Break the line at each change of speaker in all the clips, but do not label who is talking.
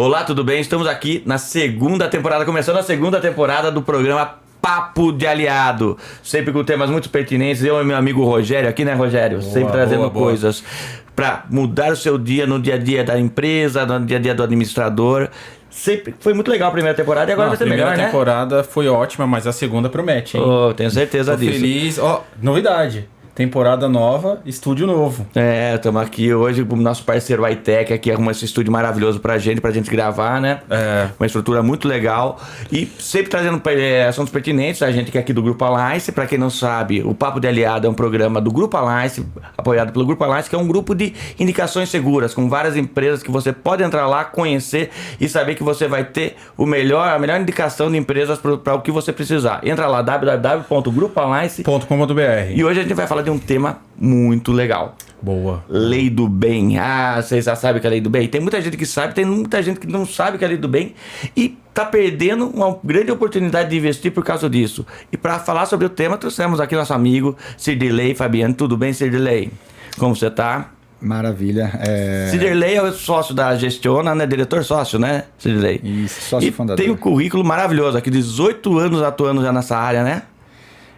Olá, tudo bem? Estamos aqui na segunda temporada, começando a segunda temporada do programa Papo de Aliado. Sempre com temas muito pertinentes. Eu e meu amigo Rogério aqui, né, Rogério?
Boa,
sempre trazendo
boa.
coisas para mudar o seu dia no dia a dia da empresa, no dia a dia do administrador. Sempre foi muito legal a primeira temporada e agora vai ser melhor, né?
A primeira temporada foi ótima, mas a segunda promete, hein?
Oh, tenho certeza
Tô
disso.
feliz. Ó, novidade. Temporada nova, estúdio novo.
Estamos aqui hoje com o nosso parceiro iTech, que arruma esse estúdio maravilhoso pra gente gravar, né? Uma estrutura muito legal e sempre trazendo assuntos pertinentes. A gente que é aqui do Grupo Alliance, pra quem não sabe, o Papo de Aliado é um programa do Grupo Alliance, apoiado pelo Grupo Alliance, que é um grupo de indicações seguras, com várias empresas que você pode entrar lá, conhecer e saber que você vai ter a melhor indicação de empresas para o que você precisar. Entra lá, www.grupoalliance.com.br. E hoje a gente vai falar de um tema muito legal.
Boa.
Lei do bem. Vocês já sabem que é a lei do bem? Tem muita gente que sabe, tem muita gente que não sabe que é a lei do bem e tá perdendo uma grande oportunidade de investir por causa disso. E para falar sobre o tema, trouxemos aqui nosso amigo Cirdelei Fabiano. Tudo bem, Cirdelei? Como você tá?
Maravilha.
Cirdelei é o sócio da Gestiona, né? Diretor sócio, né, Cirdelei?
Isso, sócio fundador.
Tem um currículo maravilhoso aqui, 18 anos atuando já nessa área, né?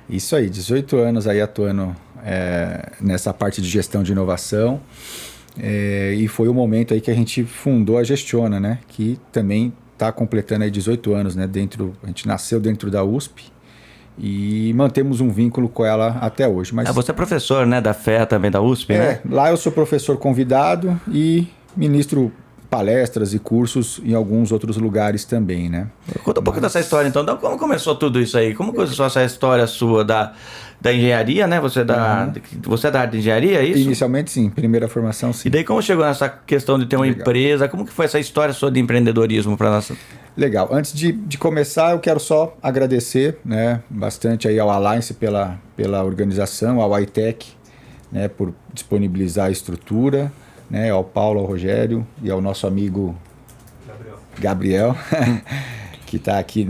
Isso aí, 18 anos aí atuando nessa parte de gestão de inovação. E foi o momento aí que a gente fundou a Gestiona, né? Que também está completando aí 18 anos, né? A gente nasceu dentro da USP e mantemos um vínculo com ela até hoje. Mas
você é professor, né? Da FEA também, da USP, né?
Lá eu sou professor convidado e ministro palestras e cursos em alguns outros lugares também, né?
Conta um pouco dessa história, então. Como começou tudo isso aí? Como começou essa história sua da engenharia, né? Você é da área de engenharia, é isso?
Inicialmente, sim. Primeira formação, sim.
E daí como chegou nessa questão de ter uma empresa? Como que foi essa história sua de empreendedorismo para nós?
Legal. Antes de começar, eu quero só agradecer, né, bastante aí ao Alliance pela organização, ao iTech, né, por disponibilizar a estrutura, né, ao Paulo, ao Rogério e ao nosso amigo Gabriel que está aqui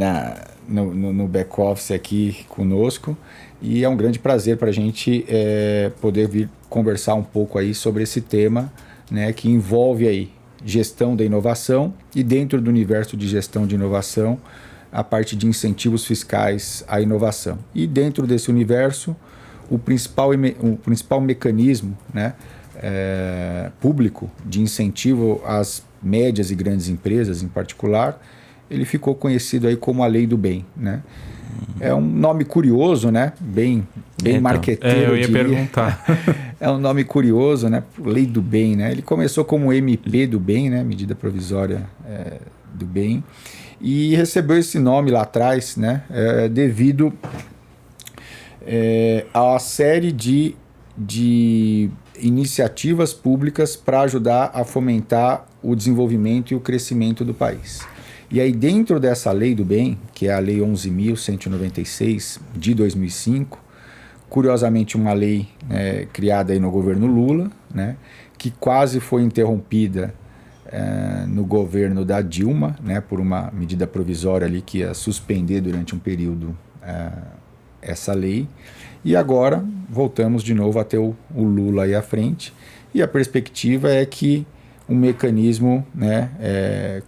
no back-office aqui conosco. E é um grande prazer para a gente poder vir conversar um pouco aí sobre esse tema, né, que envolve aí gestão da inovação e dentro do universo de gestão de inovação, a parte de incentivos fiscais à inovação. E dentro desse universo, o principal mecanismo, né, público de incentivo às médias e grandes empresas em particular, ele ficou conhecido aí como a Lei do Bem, né? É um nome curioso, né? Bem marqueteiro,
eu ia perguntar.
É um nome curioso, né? Lei do Bem, né? Ele começou como MP do Bem, né? Medida Provisória do Bem, e recebeu esse nome lá atrás, né? Devido a série de iniciativas públicas para ajudar a fomentar o desenvolvimento e o crescimento do país. E aí dentro dessa Lei do Bem, que é a Lei 11.196 de 2005, curiosamente uma lei criada aí no governo Lula, né, que quase foi interrompida no governo da Dilma, né, por uma medida provisória ali que ia suspender durante um período essa lei. E agora voltamos de novo a ter o Lula aí à frente. E a perspectiva é que o mecanismo, né,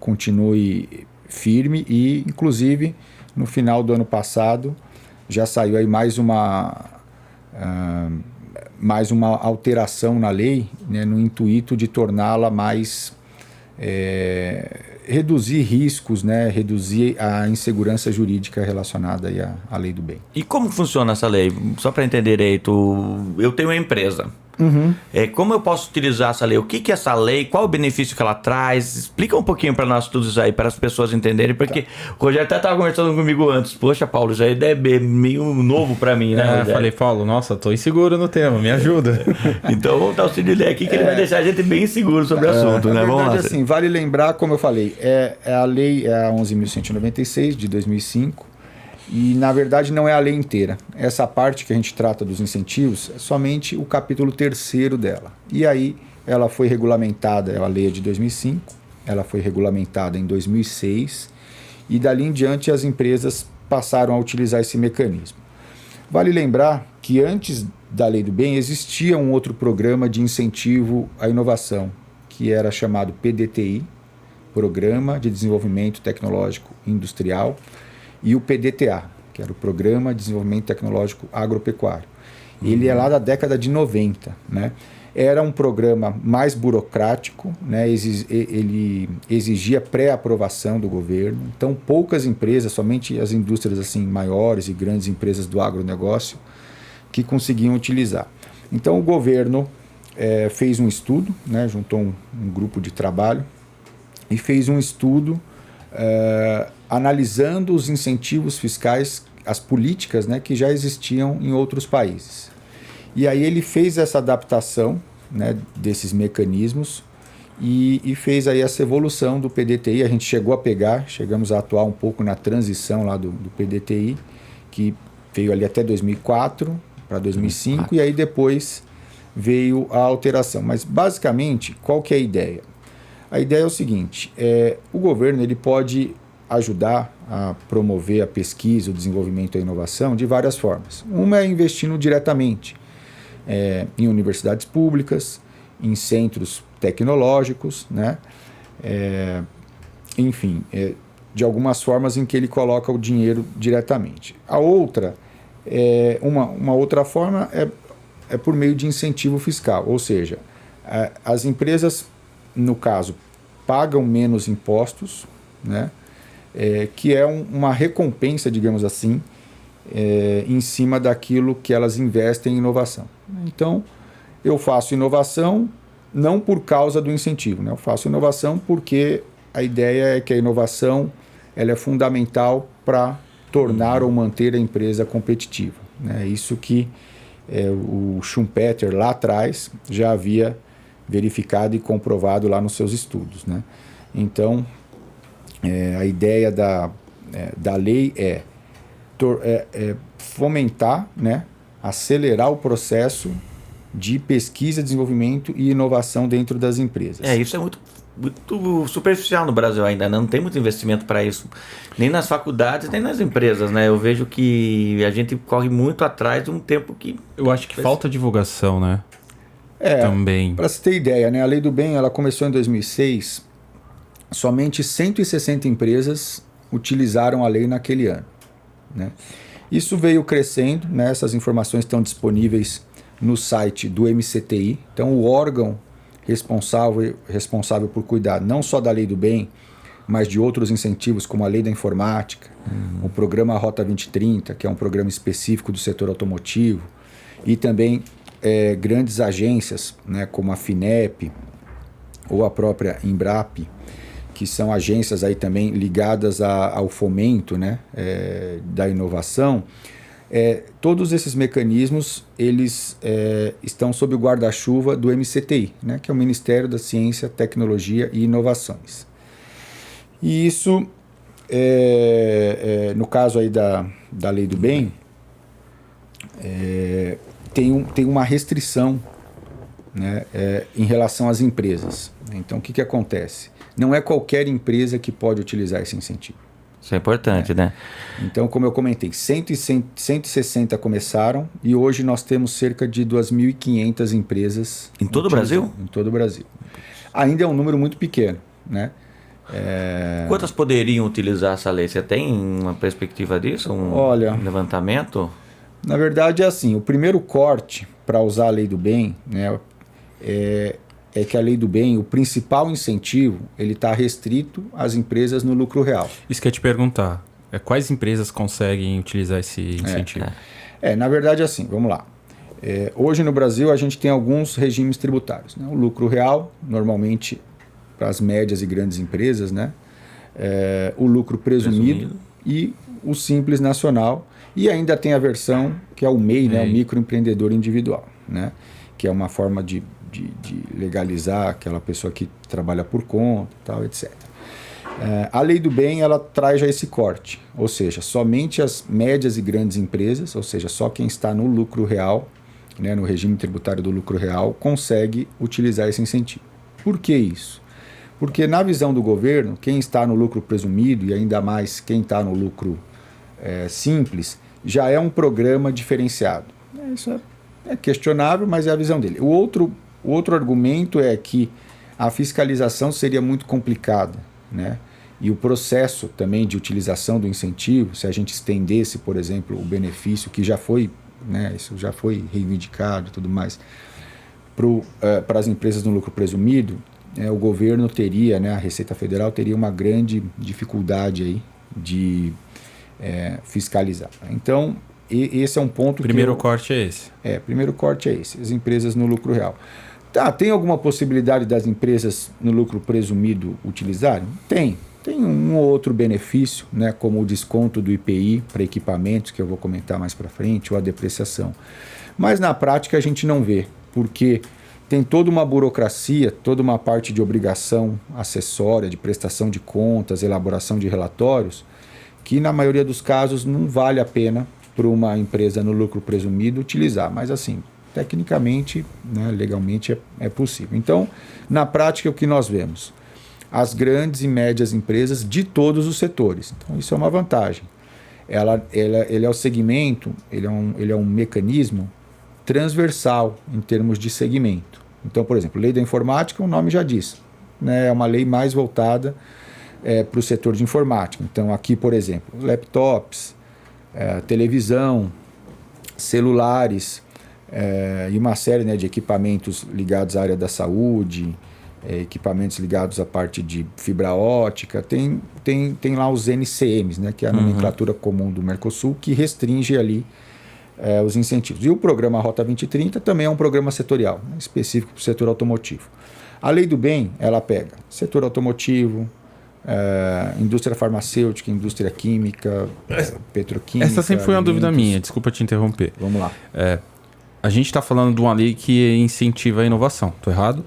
continue firme e, inclusive, no final do ano passado, já saiu aí mais uma alteração na lei, né, no intuito de torná-la mais... reduzir riscos, né, reduzir a insegurança jurídica relacionada aí à Lei do Bem.
E como funciona essa lei? Só para entender direito, eu tenho uma empresa. Como eu posso utilizar essa lei? O que é essa lei? Qual o benefício que ela traz? Explica um pouquinho para nós tudo isso aí, para as pessoas entenderem, porque o Rogério até estava conversando comigo antes. Poxa, Paulo, isso aí é meio novo para mim, né, Rogério?
Eu falei, Paulo, nossa, tô inseguro no tema, me ajuda.
Então vamos dar o Cirdelei aqui que ele vai deixar a gente bem seguro sobre o assunto, né?
Vamos
lá.
Assim, vale lembrar, como eu falei, a lei é a 11.196 de 2005. E, na verdade, não é a lei inteira. Essa parte que a gente trata dos incentivos é somente o capítulo 3º dela. E aí ela foi regulamentada, a lei é de 2005, ela foi regulamentada em 2006 e dali em diante as empresas passaram a utilizar esse mecanismo. Vale lembrar que antes da Lei do Bem existia um outro programa de incentivo à inovação, que era chamado PDTI, Programa de Desenvolvimento Tecnológico Industrial, e o PDTA, que era o Programa de Desenvolvimento Tecnológico Agropecuário. Ele é lá da década de 90, né? Era um programa mais burocrático, né? Ele exigia pré-aprovação do governo. Então, poucas empresas, somente as indústrias assim maiores e grandes empresas do agronegócio, que conseguiam utilizar. Então, o governo fez um estudo, né? Juntou um grupo de trabalho e fez um estudo analisando os incentivos fiscais, as políticas, né, que já existiam em outros países. E aí ele fez essa adaptação, né, desses mecanismos e fez aí essa evolução do PDTI. A gente chegamos a atuar um pouco na transição lá do PDTI, que veio ali até 2004 para 2005, e aí depois veio a alteração. Mas basicamente, qual que é a ideia? A ideia é o seguinte, o governo ele pode ajudar a promover a pesquisa, o desenvolvimento e a inovação de várias formas. Uma é investindo diretamente em universidades públicas, em centros tecnológicos, né? Enfim, de algumas formas em que ele coloca o dinheiro diretamente. A outra, uma outra forma é por meio de incentivo fiscal, ou seja, as empresas, no caso, pagam menos impostos, né? Que é uma recompensa, digamos assim, em cima daquilo que elas investem em inovação. Então, eu faço inovação não por causa do incentivo, né? Eu faço inovação porque a ideia é que a inovação ela é fundamental para tornar ou manter a empresa competitiva, né? Isso que o Schumpeter lá atrás já havia verificado e comprovado lá nos seus estudos, né? Então, a ideia da lei é fomentar, né, acelerar o processo de pesquisa, desenvolvimento e inovação dentro das empresas.
Isso é muito superficial no Brasil ainda, né? Não tem muito investimento para isso, nem nas faculdades, nem nas empresas, né? Eu vejo que a gente corre muito atrás de um tempo que...
Eu acho que falta divulgação, né? Também.
Para você ter ideia, né? A Lei do Bem ela começou em 2006, somente 160 empresas utilizaram a lei naquele ano, né? Isso veio crescendo, né? Essas informações estão disponíveis no site do MCTI. Então, o órgão responsável por cuidar não só da Lei do Bem, mas de outros incentivos, como a Lei da Informática, o programa Rota 2030, que é um programa específico do setor automotivo, e também grandes agências, né, como a FINEP ou a própria Embrap, que são agências aí também ligadas ao fomento, né, da inovação. Todos esses mecanismos eles estão sob o guarda-chuva do MCTI, né, que é o Ministério da Ciência, Tecnologia e Inovações. E isso, no caso aí da Lei do Bem, tem uma restrição, né, em relação às empresas. Então, o que acontece? Não é qualquer empresa que pode utilizar esse incentivo.
Isso é importante, né?
Então, como eu comentei, 160 começaram e hoje nós temos cerca de 2.500 empresas.
Em todo o Brasil?
Em todo o Brasil. Ainda é um número muito pequeno, né?
Quantas poderiam utilizar essa lei? Você tem uma perspectiva disso?
Olha,
levantamento?
Na verdade é assim, o primeiro corte para usar a Lei do Bem, né, é que a Lei do Bem, o principal incentivo, ele está restrito às empresas no lucro real.
Isso que eu ia te perguntar. Quais empresas conseguem utilizar esse incentivo?
Na verdade, assim, vamos lá. Hoje no Brasil a gente tem alguns regimes tributários, né? O lucro real, normalmente para as médias e grandes empresas, né? O lucro presumido e o simples nacional. E ainda tem a versão que é o MEI, né? O microempreendedor individual, né? Que é uma forma de legalizar aquela pessoa que trabalha por conta, tal, etc. A Lei do Bem ela traz já esse corte, ou seja, somente as médias e grandes empresas, ou seja, só quem está no lucro real, né, no regime tributário do lucro real, consegue utilizar esse incentivo. Por que isso? Porque na visão do governo, quem está no lucro presumido e ainda mais quem está no lucro simples, já é um programa diferenciado. Isso é questionável, mas é a visão dele. O outro argumento é que a fiscalização seria muito complicada, né? E o processo também de utilização do incentivo, se a gente estendesse, por exemplo, o benefício que já foi, né, isso já foi reivindicado e tudo mais, para as empresas no lucro presumido, o governo teria, né, a Receita Federal teria uma grande dificuldade aí de fiscalizar. Então, esse é um ponto
Primeiro corte é esse.
Primeiro corte é esse, as empresas no lucro real. Tem alguma possibilidade das empresas no lucro presumido utilizarem? Tem um ou outro benefício, né, como o desconto do IPI para equipamentos, que eu vou comentar mais para frente, ou a depreciação. Mas na prática a gente não vê, porque tem toda uma burocracia, toda uma parte de obrigação acessória, de prestação de contas, elaboração de relatórios, que na maioria dos casos não vale a pena para uma empresa no lucro presumido utilizar. Mas assim, tecnicamente, né, legalmente é possível. Então, na prática, o que nós vemos? As grandes e médias empresas de todos os setores. Então, isso é uma vantagem. Ele é o segmento, ele é um mecanismo transversal em termos de segmento. Então, por exemplo, lei da informática, o nome já diz, né, é uma lei mais voltada para o setor de informática. Então, aqui, por exemplo, laptops, televisão, celulares e uma série, né, de equipamentos ligados à área da saúde, equipamentos ligados à parte de fibra ótica, tem lá os NCMs, né, que é a nomenclatura comum do Mercosul, que restringe ali os incentivos. E o programa Rota 2030 também é um programa setorial, né, específico para o setor automotivo. A lei do bem, ela pega setor automotivo, indústria farmacêutica, indústria química, petroquímica.
Essa sempre foi uma dúvida minha, desculpa te interromper.
Vamos lá.
A gente está falando de uma lei que incentiva a inovação, estou errado?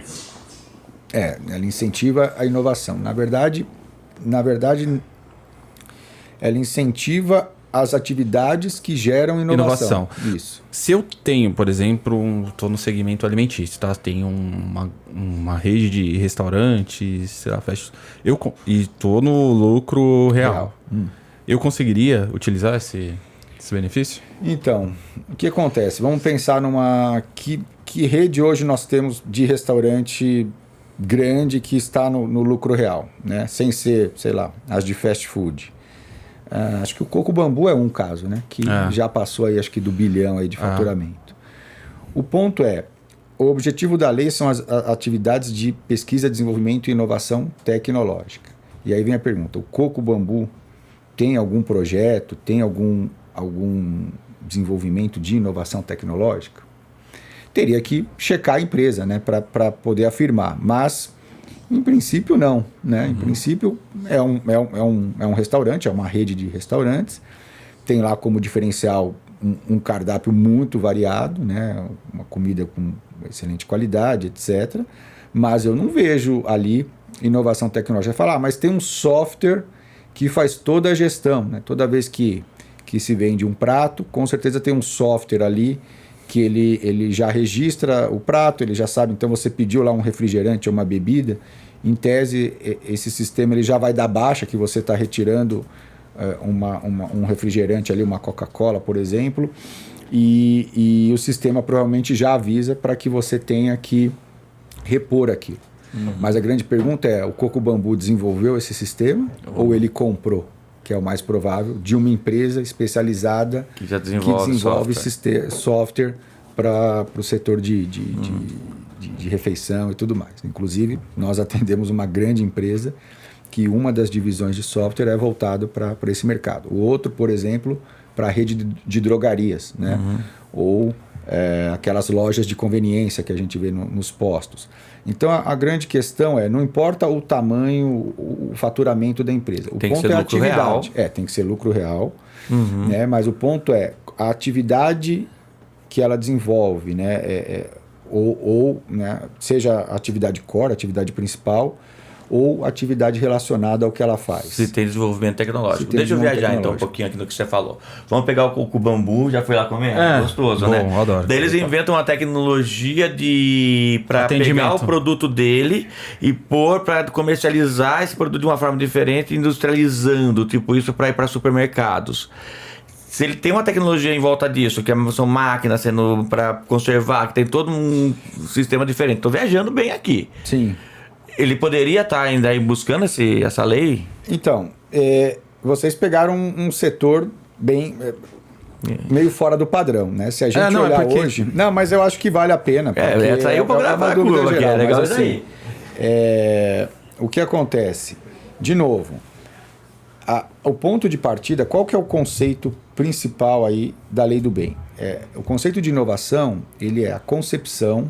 Ela incentiva a inovação. Na verdade, ela incentiva as atividades que geram inovação. Isso.
Se eu tenho, por exemplo, estou no segmento alimentício, tá? Tenho uma rede de restaurantes, sei lá, e estou no lucro real. Eu conseguiria utilizar esse benefício?
Então, o que acontece? Vamos pensar que rede hoje nós temos de restaurante grande que está no lucro real, né? Sem ser, sei lá, as de fast food. Acho que o Coco Bambu é um caso, né? Que já passou aí, acho que do bilhão aí de faturamento. O ponto o objetivo da lei são as atividades de pesquisa, desenvolvimento e inovação tecnológica. E aí vem a pergunta, o Coco Bambu tem algum projeto, tem algum desenvolvimento de inovação tecnológica? Teria que checar a empresa, né, para poder afirmar. Mas, em princípio, não. Né? Em princípio, é um restaurante, é uma rede de restaurantes. Tem lá como diferencial um cardápio muito variado, né? Uma comida com excelente qualidade, etc. Mas eu não vejo ali inovação tecnológica. Falar, mas tem um software que faz toda a gestão. Né? Toda vez que se vende um prato, com certeza tem um software ali que ele já registra o prato, ele já sabe, então você pediu lá um refrigerante ou uma bebida, em tese esse sistema ele já vai dar baixa que você está retirando um refrigerante ali, uma Coca-Cola, por exemplo, e o sistema provavelmente já avisa para que você tenha que repor aquilo. Mas a grande pergunta é, o Coco Bambu desenvolveu esse sistema ou ele comprou? Que é o mais provável, de uma empresa especializada
que já desenvolve
software para o setor de refeição e tudo mais. Inclusive, nós atendemos uma grande empresa que uma das divisões de software é voltado para esse mercado. O outro, por exemplo, para a rede de drogarias, né? Ou aquelas lojas de conveniência que a gente vê nos postos. Então, a grande questão não importa o tamanho, o faturamento da empresa. O ponto é a atividade. Tem que ser lucro real. Né? Mas o ponto a atividade que ela desenvolve, né? Né? Seja atividade core, atividade principal, ou atividade relacionada ao que ela faz.
Se tem desenvolvimento tecnológico. Deixa eu viajar então um pouquinho aqui no que você falou. Vamos pegar o Coco Bambu, já foi lá comer? Gostoso, né?
Bom, adoro.
Daí eles inventam uma tecnologia para pegar o produto dele e pôr para comercializar esse produto de uma forma diferente, industrializando, tipo isso para ir para supermercados. Se ele tem uma tecnologia em volta disso, que são máquinas sendo para conservar, que tem todo um sistema diferente. Estou viajando bem aqui.
Sim.
ele poderia estar ainda aí buscando essa lei?
Então, vocês pegaram um setor bem... meio fora do padrão, né? Se a gente olhar hoje... Não, mas eu acho que vale a pena.
Saiu para gravar a curva, que é legal isso aí.
O que acontece? De novo, o ponto de partida, qual que é o conceito principal aí da lei do bem? O conceito de inovação, ele é a concepção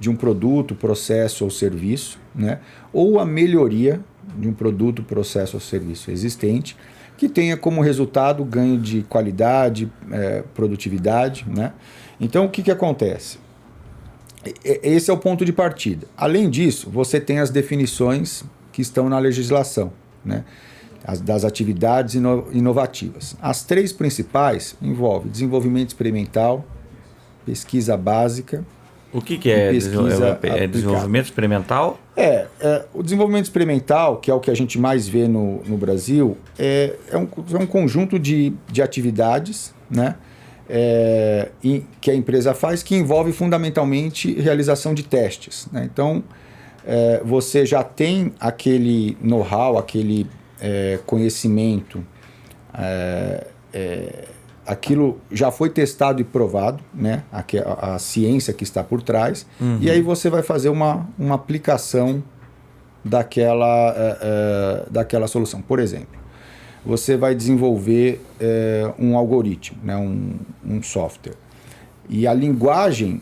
de um produto, processo ou serviço, né? Ou a melhoria de um produto, processo ou serviço existente, que tenha como resultado ganho de qualidade, produtividade, né? Então, o que acontece? Esse é o ponto de partida. Além disso, você tem as definições que estão na legislação, né? Das atividades inovativas. As 3 principais envolvem desenvolvimento experimental, pesquisa básica.
O que é desenvolvimento experimental?
O desenvolvimento experimental, que é o que a gente mais vê no Brasil, é um conjunto de atividades, né, que a empresa faz, que envolve fundamentalmente realização de testes, né? Então, você já tem aquele know-how, aquele conhecimento, aquilo já foi testado e provado, né? A ciência que está por trás, e aí você vai fazer uma aplicação daquela solução. Por exemplo, você vai desenvolver um algoritmo, né? um software, e a linguagem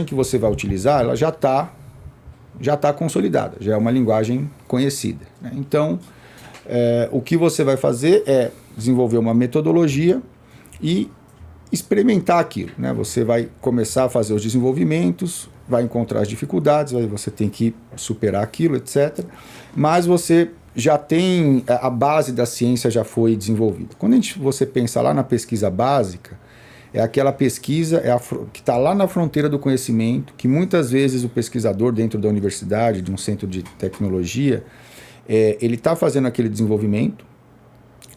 que você vai utilizar, ela já está consolidada, já é uma linguagem conhecida, né? Então, o que você vai fazer é desenvolver uma metodologia e experimentar aquilo, né? Você vai começar a fazer os desenvolvimentos, vai encontrar as dificuldades, você tem que superar aquilo, etc. Mas você já tem... A base da ciência já foi desenvolvida. Quando você pensa lá na pesquisa básica, é aquela pesquisa que está lá na fronteira do conhecimento, que muitas vezes o pesquisador dentro da universidade, de um centro de tecnologia, ele está fazendo aquele desenvolvimento,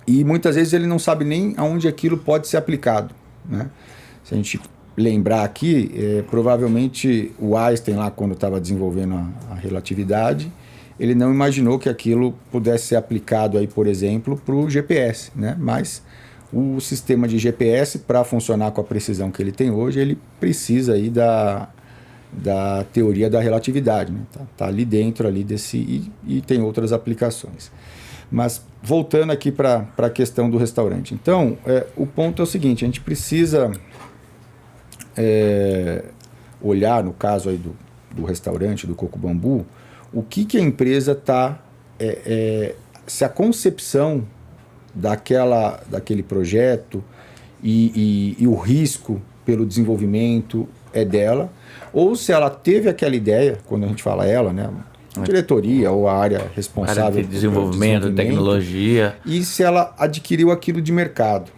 e muitas vezes ele não sabe nem aonde aquilo pode ser aplicado, né? Se a gente lembrar aqui, provavelmente o Einstein lá, quando estava desenvolvendo a relatividade, ele não imaginou que aquilo pudesse ser aplicado aí, por exemplo, para o GPS, né? Mas o sistema de GPS, para funcionar com a precisão que ele tem hoje, ele precisa aí da teoria da relatividade, né? Tá ali dentro ali desse, e tem outras aplicações. Mas voltando aqui para a questão do restaurante. Então, o ponto é o seguinte, a gente precisa olhar, no caso aí do restaurante, do Coco Bambu, o que a empresa está... se a concepção daquele projeto e o risco pelo desenvolvimento é dela, ou se ela teve aquela ideia, quando a gente fala ela, né? A diretoria ou a área responsável
área de desenvolvimento, tecnologia.
E se ela adquiriu aquilo de mercado.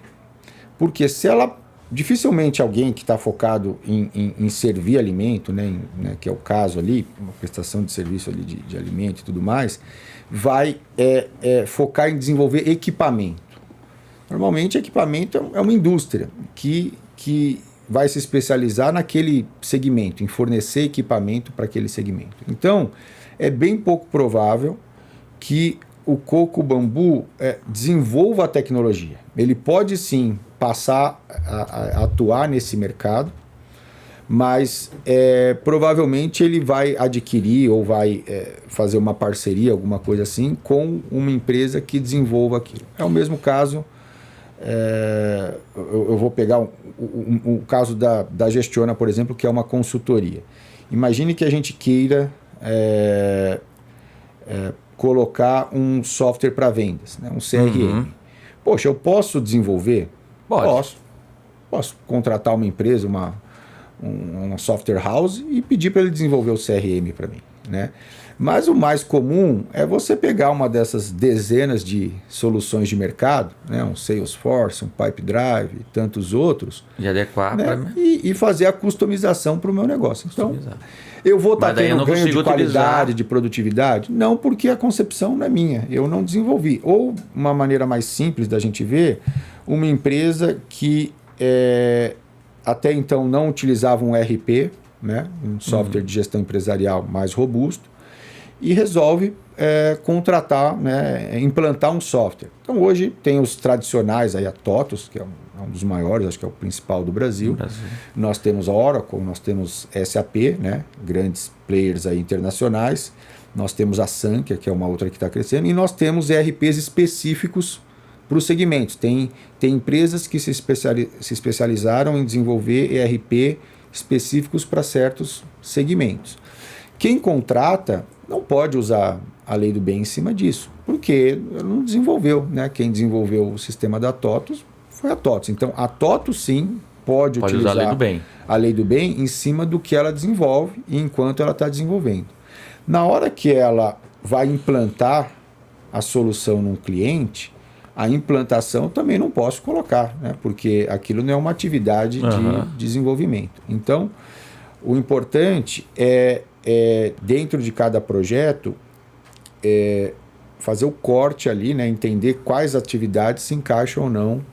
Porque se ela... Dificilmente alguém que está focado em servir alimento, né, que é o caso ali, uma prestação de serviço ali de alimento e tudo mais, vai focar em desenvolver equipamento. Normalmente, equipamento é uma indústria que vai se especializar naquele segmento, em fornecer equipamento para aquele segmento. Então, é bem pouco provável que o Coco Bambu desenvolva a tecnologia. Ele pode sim passar a atuar nesse mercado, mas provavelmente ele vai adquirir ou vai fazer uma parceria, alguma coisa assim, com uma empresa que desenvolva aquilo. É o mesmo caso, eu vou pegar o caso da Gestiona, por exemplo, que é uma consultoria. Imagine que a gente queira colocar um software para vendas, né? Um CRM. Uhum. Poxa, eu posso desenvolver? Posso contratar uma empresa, uma software house e pedir para ele desenvolver o CRM para mim, né? Mas o mais comum é você pegar uma dessas dezenas de soluções de mercado, né? Um Salesforce, um Pipedrive e tantos outros.
E adequar,
né? E fazer a customização para o meu negócio. Então, eu vou estar tendo ganho de qualidade, de produtividade? Não, porque a concepção não é minha. Eu não desenvolvi. Ou uma maneira mais simples da gente ver, uma empresa que até então não utilizava um ERP, né? Um software de gestão empresarial mais robusto, e resolve contratar, né, implantar um software. Então hoje tem os tradicionais, aí a TOTUS, que é um dos maiores, acho que é o principal do Brasil. Nós temos a Oracle, nós temos SAP, né, grandes players aí internacionais. Nós temos a Sankhya, que é uma outra que está crescendo, e nós temos ERPs específicos para os segmentos. Tem empresas que se especializaram em desenvolver ERP específicos para certos segmentos. Quem contrata não pode usar a lei do bem em cima disso, porque não desenvolveu, né? Quem desenvolveu o sistema da TOTUS foi a TOTUS. Então, a TOTUS, sim, pode utilizar
usar
a lei do bem em cima do que ela desenvolve e enquanto ela está desenvolvendo. Na hora que ela vai implantar a solução num cliente, a implantação também não posso colocar, né? Porque aquilo não é uma atividade de desenvolvimento. Então, o importante é dentro de cada projeto, fazer o corte ali, né? Entender quais atividades se encaixam ou não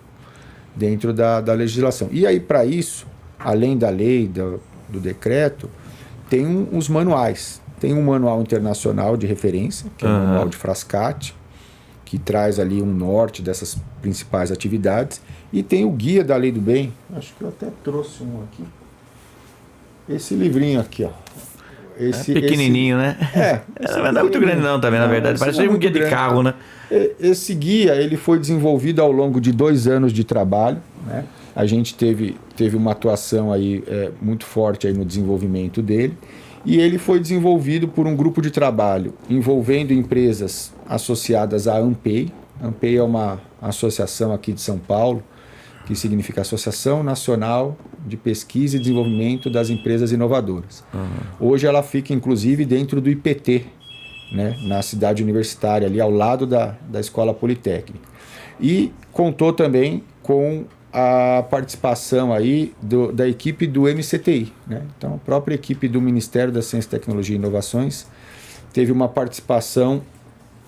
dentro da legislação. E aí, para isso, além da lei, do decreto, tem os manuais. Tem um manual internacional de referência, que é o manual de Frascati, que traz ali um norte dessas principais atividades. E tem o guia da lei do bem. Acho que eu até trouxe um aqui. Esse livrinho aqui, ó.
Pequenininho, né? Não é muito grande não também, na verdade. Parece um guia de carro, né?
Esse guia ele foi desenvolvido ao longo de 2 anos de trabalho, né? A gente teve uma atuação aí, muito forte aí no desenvolvimento dele. E ele foi desenvolvido por um grupo de trabalho envolvendo empresas associadas à ANPEI. A ANPEI é uma associação aqui de São Paulo, que significa Associação Nacional de Pesquisa e Desenvolvimento das Empresas Inovadoras. Hoje ela fica, inclusive, dentro do IPT, né, na cidade universitária, ali ao lado da Escola Politécnica. E contou também com a participação aí da equipe do MCTI, né? Então, a própria equipe do Ministério da Ciência, Tecnologia e Inovações teve uma participação.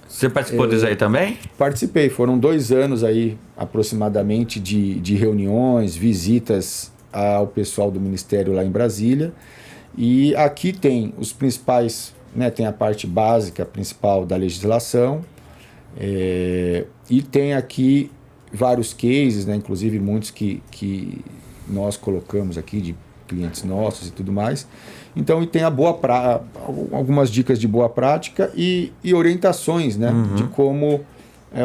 Você participou disso aí também?
Participei, foram 2 anos aí aproximadamente de reuniões, visitas ao pessoal do Ministério lá em Brasília. E aqui tem os principais, né, tem a parte básica principal da legislação, e tem aqui vários cases, né, inclusive muitos que nós colocamos aqui de clientes nossos e tudo mais. Então, e tem algumas dicas de boa prática e orientações, né, de como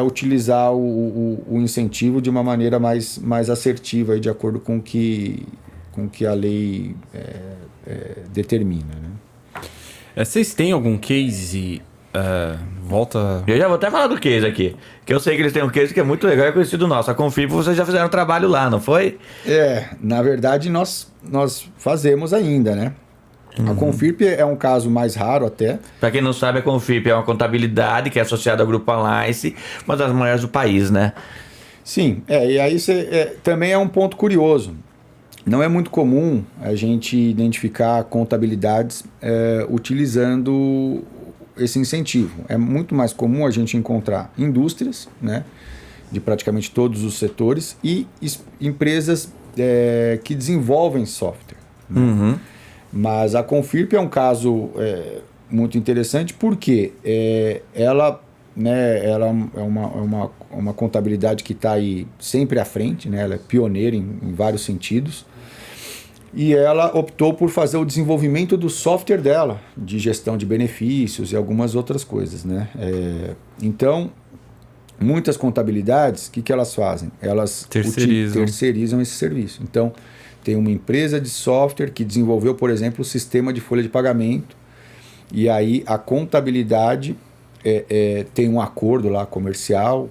utilizar o incentivo de uma maneira mais assertiva, aí, de acordo com que a lei determina, né?
Vocês têm algum case? Volta.
Eu já vou até falar do case aqui. Que eu sei que eles têm um case que é muito legal e conhecido nosso. A Confirp, vocês já fizeram trabalho lá, não foi?
Na verdade, nós fazemos ainda, né? A Confirp é um caso mais raro até.
Para quem não sabe, a Confirp é uma contabilidade que é associada ao Grupo Alliance, uma das maiores do país, né?
Sim, e aí também é um ponto curioso. Não é muito comum a gente identificar contabilidades utilizando esse incentivo. É muito mais comum a gente encontrar indústrias, né, de praticamente todos os setores e empresas que desenvolvem software. Né? Mas a Confirp é um caso muito interessante porque ela é uma contabilidade que está aí sempre à frente, né? Ela é pioneira em vários sentidos. E ela optou por fazer o desenvolvimento do software dela, de gestão de benefícios e algumas outras coisas, né? Então, muitas contabilidades, o que elas fazem? Elas terceirizam esse serviço. Então, tem uma empresa de software que desenvolveu, por exemplo, o sistema de folha de pagamento, e aí a contabilidade tem um acordo lá comercial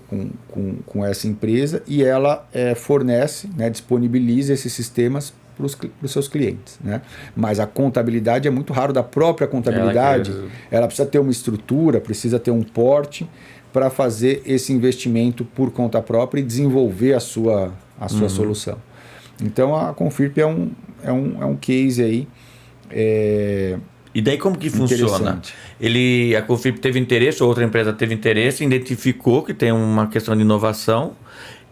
com essa empresa e ela fornece, né, disponibiliza esses sistemas para os seus clientes, né? Mas a contabilidade é muito raro da própria contabilidade. Ela precisa ter uma estrutura, precisa ter um porte para fazer esse investimento por conta própria e desenvolver a sua solução. Então a Confirp é um case aí.
E daí como que funciona? A Confirp teve interesse, ou outra empresa teve interesse, identificou que tem uma questão de inovação,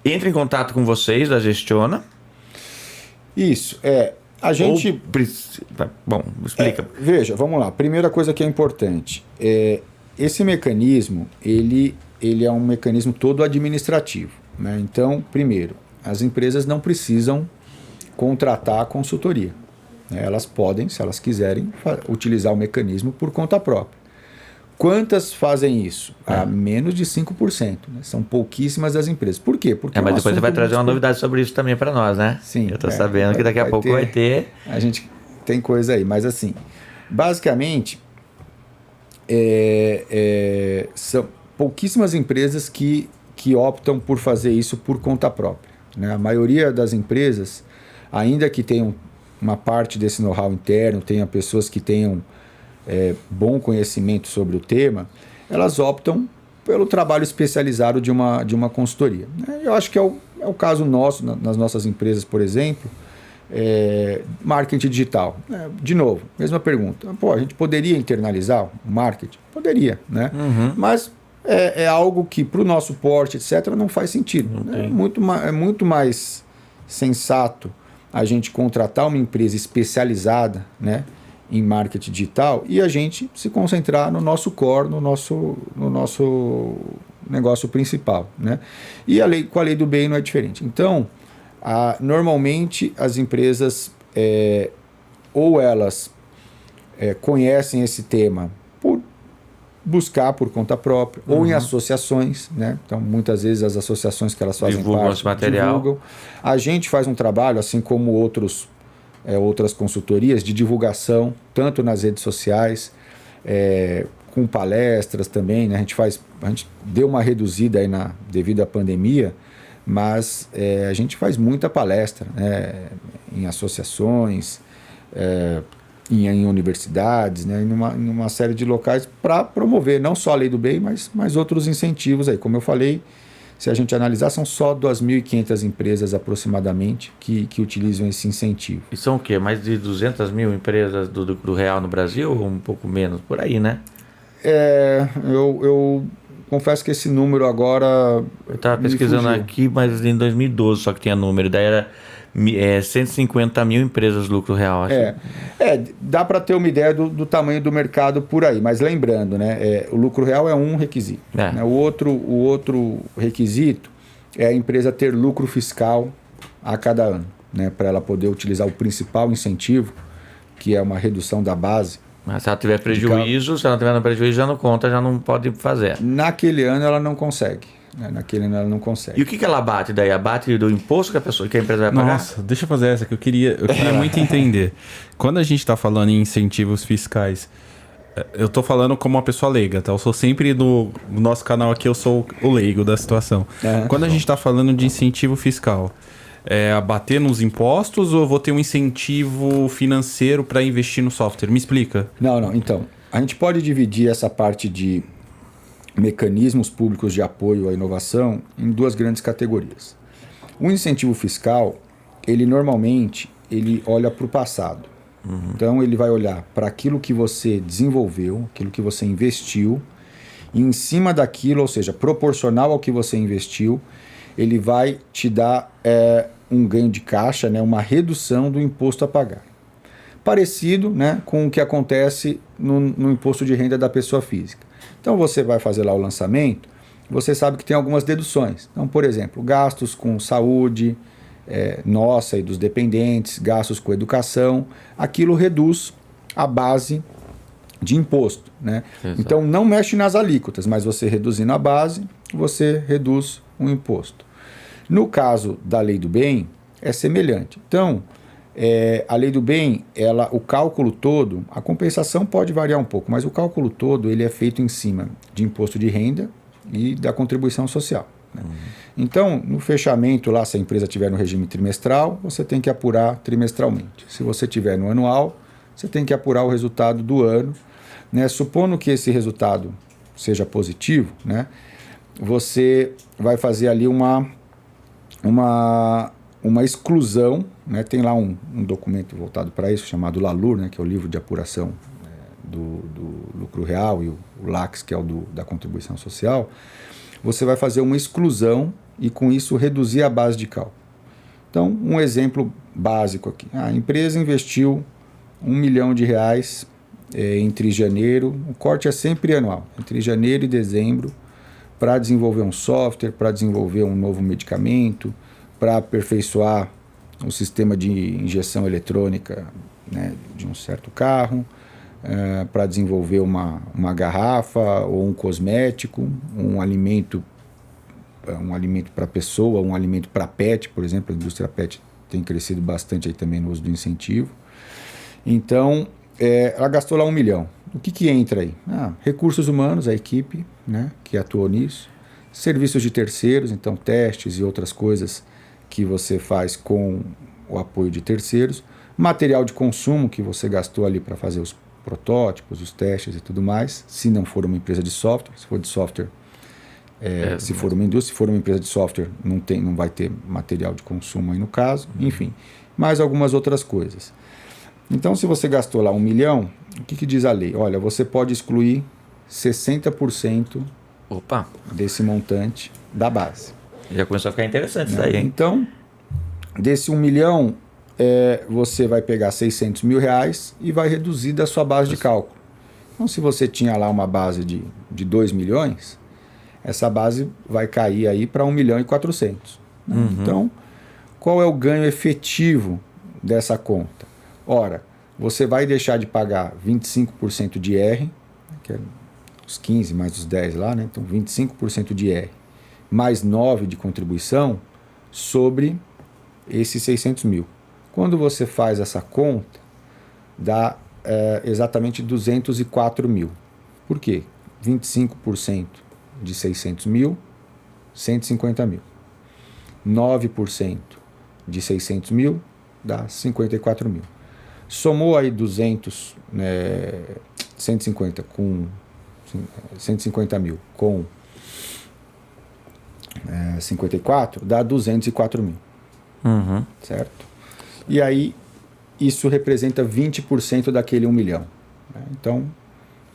entra em contato com vocês, da Gestiona.
Isso, A gente...
Bom, explica.
Veja, vamos lá. Primeira coisa que é importante. Esse mecanismo, ele é um mecanismo todo administrativo, né? Então, primeiro, as empresas não precisam contratar a consultoria, né? Elas podem, se elas quiserem, utilizar o mecanismo por conta própria. Quantas fazem isso? Menos de 5%. Né? São pouquíssimas as empresas. Por quê? Porque
mas depois você vai trazer uma novidade sobre isso também para nós, né?
Sim.
Eu estou sabendo que daqui a pouco vai ter...
A gente tem coisa aí. Mas assim, basicamente, são pouquíssimas empresas que optam por fazer isso por conta própria, né? A maioria das empresas, ainda que tenham uma parte desse know-how interno, tenha pessoas que tenham bom conhecimento sobre o tema, elas optam pelo trabalho especializado de uma consultoria. Eu acho que é o caso nosso, nas nossas empresas, por exemplo, marketing digital. De novo, mesma pergunta. A gente poderia internalizar o marketing? Poderia, né?
Uhum.
Mas é algo que, para o nosso porte, etc., não faz sentido. É muito mais sensato a gente contratar uma empresa especializada, né, em marketing digital e a gente se concentrar no nosso core, no nosso negócio principal, né? E com a lei do bem não é diferente. Então, normalmente as empresas ou elas conhecem esse tema por buscar por conta própria, ou em associações, né? Então, muitas vezes as associações que elas fazem
divulgam esse material.
divulgam. A gente faz um trabalho, assim como outras consultorias de divulgação, tanto nas redes sociais, com palestras também, né? A gente deu uma reduzida aí devido à pandemia, mas a gente faz muita palestra, né? Em associações, em universidades, né? Em uma série de locais para promover não só a lei do bem, mas outros incentivos aí. Como eu falei, se a gente analisar, são só 2.500 empresas aproximadamente que utilizam esse incentivo.
E são o quê? Mais de 200 mil empresas do real no Brasil? Ou um pouco menos? Por aí, né?
Eu confesso que esse número agora...
Eu estava pesquisando aqui, mas em 2012 só que tinha número. Daí era 150 mil empresas lucro real. Acho.
Dá para ter uma ideia do tamanho do mercado por aí. Mas lembrando, né, o lucro real é um requisito. Né? O outro requisito é a empresa ter lucro fiscal a cada ano, né, para ela poder utilizar o principal incentivo, que é uma redução da base.
Mas se ela tiver prejuízo, se ela tiver no prejuízo, já não conta, já não pode fazer.
Naquele ano ela não consegue. Naquele ano ela não consegue.
E o que ela abate daí? Abate do imposto que a empresa vai pagar?
Nossa, deixa eu fazer essa que eu queria muito entender. Quando a gente está falando em incentivos fiscais, eu tô falando como uma pessoa leiga, tá? Eu sou sempre no nosso canal aqui, eu sou o leigo da situação. Quando a gente está falando de incentivo fiscal, abater nos impostos ou eu vou ter um incentivo financeiro para investir no software? Me explica.
Não. Então, a gente pode dividir essa parte de mecanismos públicos de apoio à inovação em duas grandes categorias. O incentivo fiscal, ele normalmente olha para o passado. Então, ele vai olhar para aquilo que você desenvolveu, aquilo que você investiu, e em cima daquilo, ou seja, proporcional ao que você investiu, ele vai te dar um ganho de caixa, né, uma redução do imposto a pagar. Parecido, né, com o que acontece no imposto de renda da pessoa física. Então você vai fazer lá o lançamento, você sabe que tem algumas deduções. Então, por exemplo, gastos com saúde, nossa e dos dependentes, gastos com educação, aquilo reduz a base de imposto, né? Então não mexe nas alíquotas, mas você reduzindo a base, você reduz o imposto. No caso da lei do bem, é semelhante. Então, a lei do bem, o cálculo todo, a compensação pode variar um pouco, mas o cálculo todo ele é feito em cima de imposto de renda e da contribuição social. Né? Então, no fechamento lá, se a empresa tiver no regime trimestral, você tem que apurar trimestralmente. Se você tiver no anual, você tem que apurar o resultado do ano. Né? Supondo que esse resultado seja positivo, né? Você vai fazer ali uma exclusão, né? Tem lá um documento voltado para isso, chamado LALUR, né? Que é o livro de apuração do lucro real, e o LACS, que é o da contribuição social. Você vai fazer uma exclusão e com isso reduzir a base de cálculo. Então, um exemplo básico aqui. A empresa investiu R$ 1 milhão entre janeiro, o corte é sempre anual, entre janeiro e dezembro, para desenvolver um software, para desenvolver um novo medicamento, para aperfeiçoar o sistema de injeção eletrônica, né, de um certo carro, para desenvolver uma garrafa ou um cosmético, um alimento para pessoa, um alimento para pet, por exemplo, a indústria pet tem crescido bastante aí também no uso do incentivo. Então, ela gastou lá R$ 1 milhão. O que entra aí? Recursos humanos, a equipe, né, que atuou nisso, serviços de terceiros, então testes e outras coisas que você faz com o apoio de terceiros, material de consumo que você gastou ali para fazer os protótipos, os testes e tudo mais, se não for uma empresa de software, se for de software, se for uma indústria, se for uma empresa de software, não vai ter material de consumo aí no caso, enfim, mais algumas outras coisas. Então, se você gastou lá R$ 1 milhão, o que diz a lei? Olha, você pode excluir 60% desse montante da base.
Já começou a ficar interessante isso daí, hein?
Então, desse 1 milhão, você vai pegar R$ 600 mil e vai reduzir da sua base de cálculo. Então, se você tinha lá uma base de 2 milhões, essa base vai cair aí para 1 milhão e 400. Né? Então, qual é o ganho efetivo dessa conta? Ora, você vai deixar de pagar 25% de R, que é os 15 mais os 10 lá, né? Então 25% de R, mais 9 de contribuição sobre esses 600 mil. Quando você faz essa conta, dá exatamente 204 mil. Por quê? 25% de 600 mil, 150 mil. 9% de 600 mil dá 54 mil. Somou aí 150 com 150 mil com 54, dá 204 mil. Certo? E aí, isso representa 20% daquele 1 milhão. Né? Então,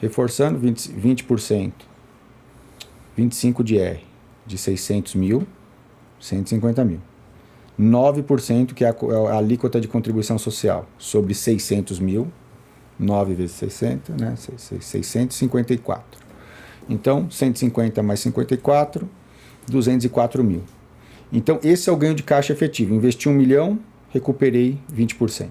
reforçando, 20%, 25 de R, de 600 mil, 150 mil. 9%, que é a alíquota de contribuição social, sobre 600 mil, 9 vezes 60, né? 654. Então, 150 mais 54, 204 mil. Então, esse é o ganho de caixa efetivo. Investi 1 milhão, recuperei 20%.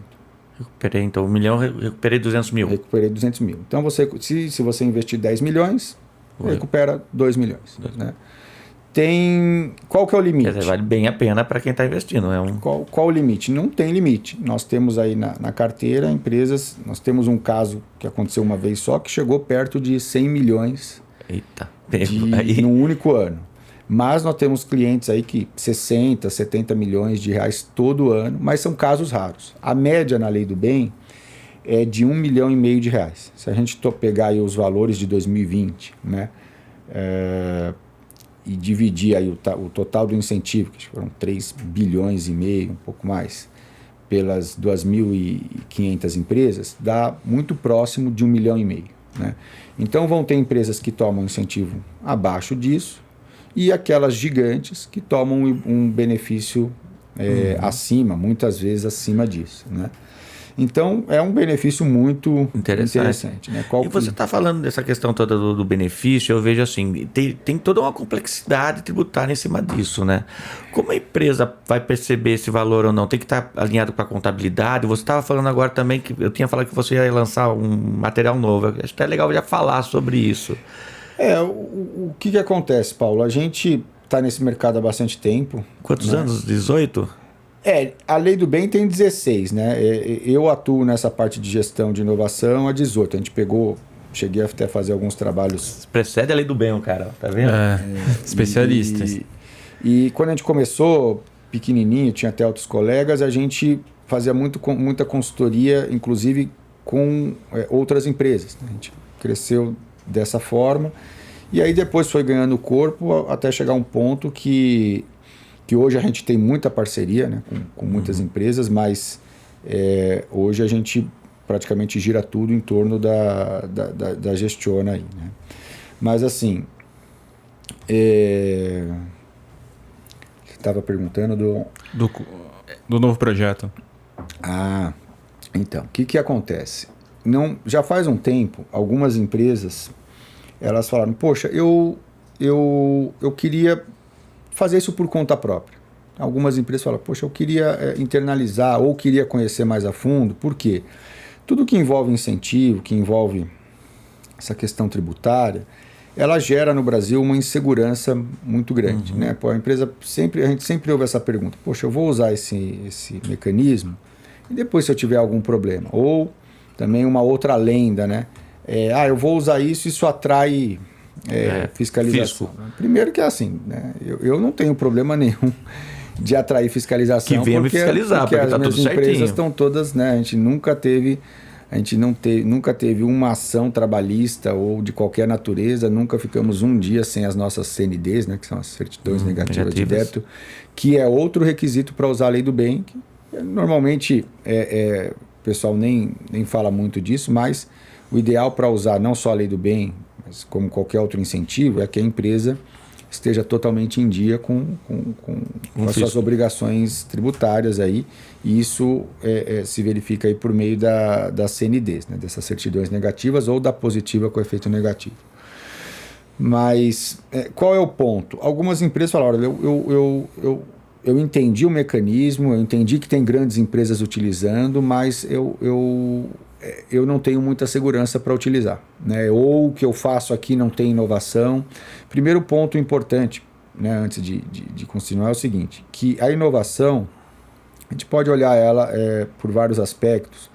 Recuperei, então, 1 milhão, recuperei 200 mil.
Recuperei 200 mil. Então, se você investir 10 milhões, recupera 2 milhões. Né? Qual que é o limite?
Quer dizer, vale bem a pena para quem está investindo.
Qual o limite? Não tem limite. Nós temos aí na carteira empresas, nós temos um caso que aconteceu uma vez só, que chegou perto de 100 milhões num único ano. Mas nós temos clientes aí que 60, 70 milhões de reais todo ano, mas são casos raros. A média na Lei do Bem é de 1,5 milhão de reais. Se a gente pegar aí os valores de 2020, né? E dividir aí o total do incentivo, que foram 3 bilhões e meio, um pouco mais, pelas 2.500 empresas, dá muito próximo de 1,5 milhão. Né? Então vão ter empresas que tomam incentivo abaixo disso e aquelas gigantes que tomam um benefício acima, muitas vezes acima disso. Né? Então, é um benefício muito interessante. Né?
E você está falando dessa questão toda do benefício, eu vejo assim, tem toda uma complexidade tributária em cima disso, né? Como a empresa vai perceber esse valor ou não? Tem que estar alinhado com a contabilidade? Você estava falando agora também, que eu tinha falado que você ia lançar um material novo. Acho que é legal já falar sobre isso.
O que acontece, Paulo? A gente está nesse mercado há bastante tempo.
Quantos anos? 18?
A Lei do Bem tem 16, né? Eu atuo nessa parte de gestão de inovação há 18. A gente cheguei até a fazer alguns trabalhos.
Precede a Lei do Bem, cara, tá vendo?
Especialistas.
E quando a gente começou, pequenininho, tinha até outros colegas, a gente fazia muita consultoria, inclusive com outras empresas. A gente cresceu dessa forma. E aí depois foi ganhando corpo até chegar a um ponto que hoje a gente tem muita parceria, né, com muitas empresas, mas hoje a gente praticamente gira tudo em torno da Gestiona aí. Né? Mas assim, estava perguntando
do novo projeto.
Ah, então, o que acontece? Já faz um tempo, algumas empresas, elas falaram, poxa, eu queria fazer isso por conta própria. Algumas empresas falam, poxa, eu queria internalizar ou queria conhecer mais a fundo. Por quê? Tudo que envolve incentivo, que envolve essa questão tributária, ela gera no Brasil uma insegurança muito grande. Né? Pô, a gente sempre ouve essa pergunta, poxa, eu vou usar esse mecanismo e depois se eu tiver algum problema. Ou também uma outra lenda, né? Eu vou usar isso atrai fiscalização. Fisco. Primeiro que é assim, né? Eu não tenho problema nenhum de atrair fiscalização.
Que venha me fiscalizar, porque tá tudo certinho.
As empresas estão todas, né? A gente nunca teve uma ação trabalhista ou de qualquer natureza, nunca ficamos um dia sem as nossas CNDs, né? Que são as certidões negativas de débito, que é outro requisito para usar a lei do bem, que normalmente o pessoal nem fala muito disso, mas o ideal para usar não só a lei do bem, mas como qualquer outro incentivo, é que a empresa esteja totalmente em dia com as suas obrigações tributárias aí, e isso se verifica aí por meio das CNDs, né, dessas certidões negativas ou da positiva com efeito negativo. Mas qual é o ponto? Algumas empresas falaram, eu entendi o mecanismo, eu entendi que tem grandes empresas utilizando, mas eu não tenho muita segurança para utilizar, né? Ou o que eu faço aqui não tem inovação. Primeiro ponto importante, né, antes de continuar, é o seguinte, que a inovação, a gente pode olhar ela por vários aspectos,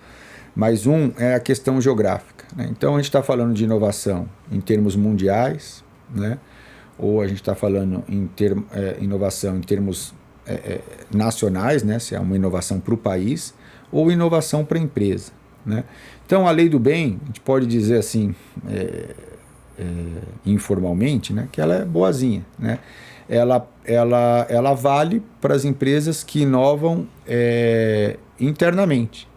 mas um é a questão geográfica, né? Então a gente está falando de inovação em termos mundiais, né? Ou a gente está falando inovação em termos nacionais, né? Se é uma inovação para o país, ou inovação para a empresa, né? Então a lei do bem, a gente pode dizer assim, informalmente, né, que ela é boazinha, né? Ela vale para as empresas que inovam internamente.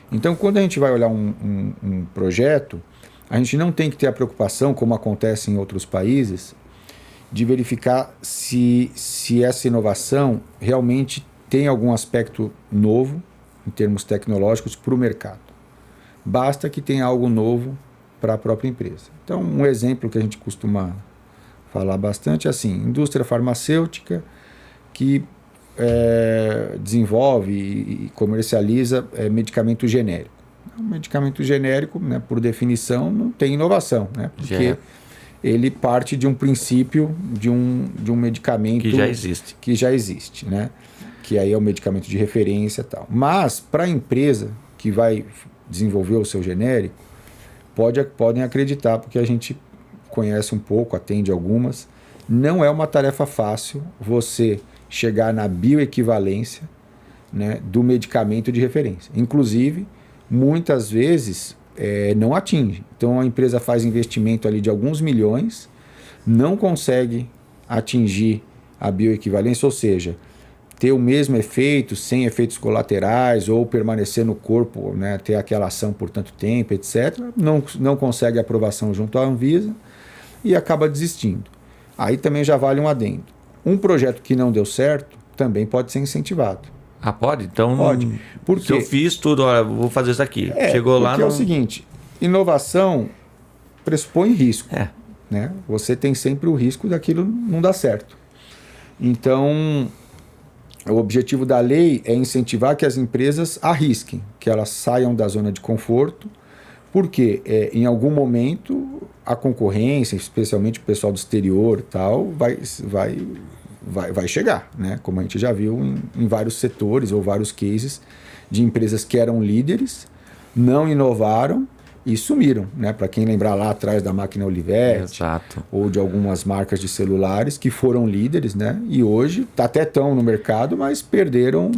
Então quando a gente vai olhar um projeto, a gente não tem que ter a preocupação, como acontece em outros países, de verificar se essa inovação realmente tem algum aspecto novo em termos tecnológicos para o mercado. Basta que tenha algo novo para a própria empresa. Então, um exemplo que a gente costuma falar bastante é assim, indústria farmacêutica que desenvolve e comercializa medicamento genérico. Um medicamento genérico, né, por definição, não tem inovação, né, porque ele parte de um princípio de um medicamento que já existe, né, que aí é o medicamento de referência e tal. Mas, para a empresa que vai desenvolver o seu genérico, podem acreditar, porque a gente conhece um pouco, atende algumas, não é uma tarefa fácil você chegar na bioequivalência, né, do medicamento de referência. Inclusive, muitas vezes não atinge. Então a empresa faz investimento ali de alguns milhões, não consegue atingir a bioequivalência, ou seja, ter o mesmo efeito, sem efeitos colaterais, ou permanecer no corpo, né, ter aquela ação por tanto tempo, etc. Não consegue aprovação junto à Anvisa e acaba desistindo. Aí também já vale um adendo. Um projeto que não deu certo também pode ser incentivado.
Ah, pode? Então,
pode. Porque
se eu fiz tudo, olha, vou fazer isso aqui. Chegou lá...
Porque é o seguinte, inovação pressupõe risco. Né? Você tem sempre o risco daquilo não dar certo. Então, o objetivo da lei é incentivar que as empresas arrisquem, que elas saiam da zona de conforto, porque em algum momento a concorrência, especialmente o pessoal do exterior e tal, vai chegar, né? Como a gente já viu em vários setores ou vários cases de empresas que eram líderes, não inovaram e sumiram, né? Para quem lembrar lá atrás da máquina Olivetti, ou de algumas marcas de celulares que foram líderes, né? E hoje até estão no mercado, mas perderam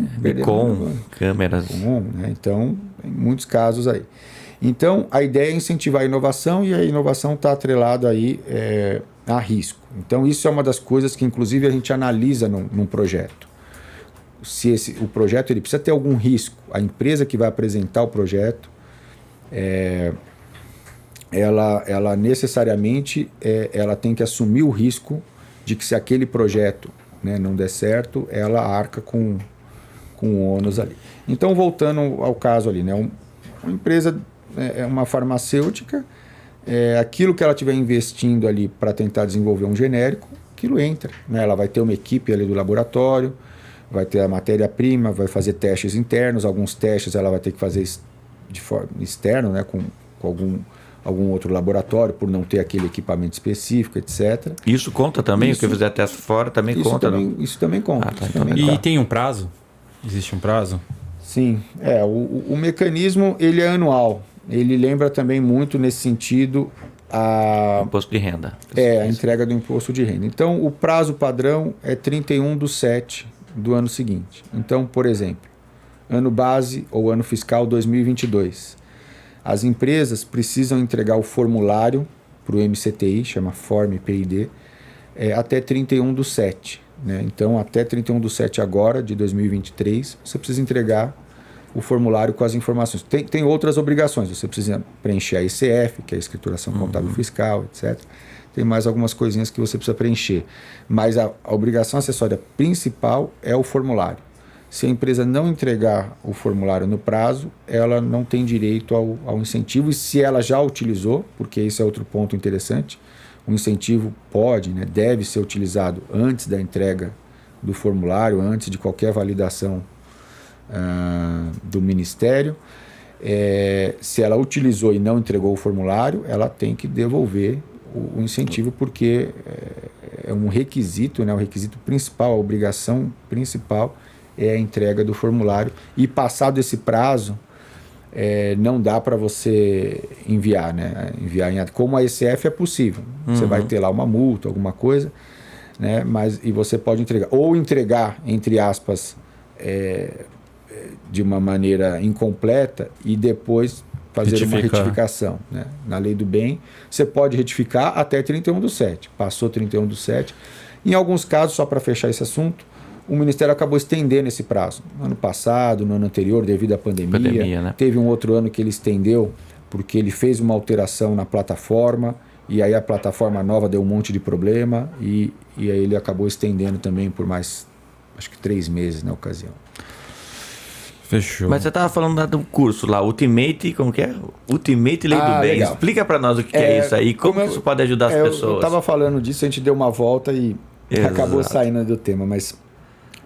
câmeras.
Né? Então, em muitos casos aí. Então, a ideia é incentivar a inovação, e a inovação está atrelada aí a risco. Então, isso é uma das coisas que, inclusive, a gente analisa num projeto. Se o projeto ele precisa ter algum risco, a empresa que vai apresentar o projeto, ela necessariamente ela tem que assumir o risco de que, se aquele projeto né, não der certo, ela arca com o ônus ali. Então, voltando ao caso ali, né, uma empresa é uma farmacêutica, aquilo que ela estiver investindo ali para tentar desenvolver um genérico, aquilo entra, né? Ela vai ter uma equipe ali do laboratório, vai ter a matéria-prima, vai fazer testes internos, alguns testes ela vai ter que fazer de forma externa, né, com algum outro laboratório, por não ter aquele equipamento específico, etc.
Isso conta também? O que fizer teste fora também conta?
Isso também conta.
Tá,
isso também
e
conta.
tem um prazo? Existe um prazo?
Sim. O mecanismo ele é anual. Ele lembra também muito nesse sentido
imposto de renda.
A entrega do imposto de renda. Então, o prazo padrão é 31/7 do ano seguinte. Então, por exemplo, ano base ou ano fiscal 2022. As empresas precisam entregar o formulário para o MCTI, chama Form PID, até 31/7. Né? Então, até 31/7 agora, de 2023, você precisa entregar o formulário com as informações. Tem outras obrigações, você precisa preencher a ECF, que é a escrituração contábil fiscal, etc. Tem mais algumas coisinhas que você precisa preencher. Mas a obrigação acessória principal é o formulário. Se a empresa não entregar o formulário no prazo, ela não tem direito ao incentivo. E se ela já utilizou, porque esse é outro ponto interessante, o incentivo pode, né, deve ser utilizado antes da entrega do formulário, antes de qualquer validação do Ministério. Se ela utilizou e não entregou o formulário, ela tem que devolver o incentivo, porque é um requisito, né, o requisito principal, a obrigação principal é a entrega do formulário. E passado esse prazo, não dá para você enviar, né? Como a ECF é possível. Você vai ter lá uma multa, alguma coisa, né? E você pode entregar. Ou entregar, entre aspas, de uma maneira incompleta e depois fazer uma retificação. Né? Na lei do bem, você pode retificar até 31/7. Passou 31/7. Em alguns casos, só para fechar esse assunto, o Ministério acabou estendendo esse prazo. No ano passado, no ano anterior, devido à pandemia, né? Teve um outro ano que ele estendeu porque ele fez uma alteração na plataforma e aí a plataforma nova deu um monte de problema e aí ele acabou estendendo também por mais, acho que 3 meses na ocasião.
Fechou.
Mas você estava falando do curso lá, Ultimate, como que é? Ultimate Lei do Bem.
Legal.
Explica para nós o que é isso aí, como isso pode ajudar as pessoas.
Eu estava falando disso, a gente deu uma volta e acabou saindo do tema, mas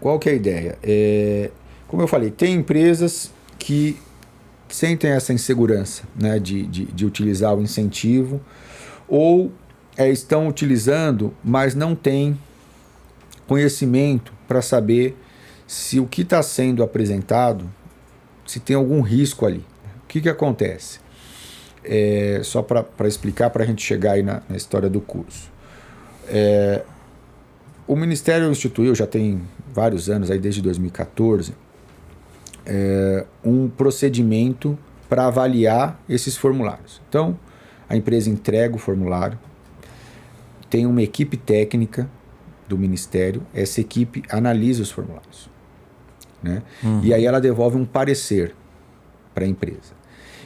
qual que é a ideia? Como eu falei, tem empresas que sentem essa insegurança, né, de utilizar o incentivo ou estão utilizando, mas não têm conhecimento para saber se o que está sendo apresentado, se tem algum risco ali. O que acontece? Só para explicar, para a gente chegar aí na história do curso. O Ministério instituiu, já tem vários anos, aí desde 2014, um procedimento para avaliar esses formulários. Então, a empresa entrega o formulário, tem uma equipe técnica do Ministério, essa equipe analisa os formulários. Né? E aí ela devolve um parecer para a empresa.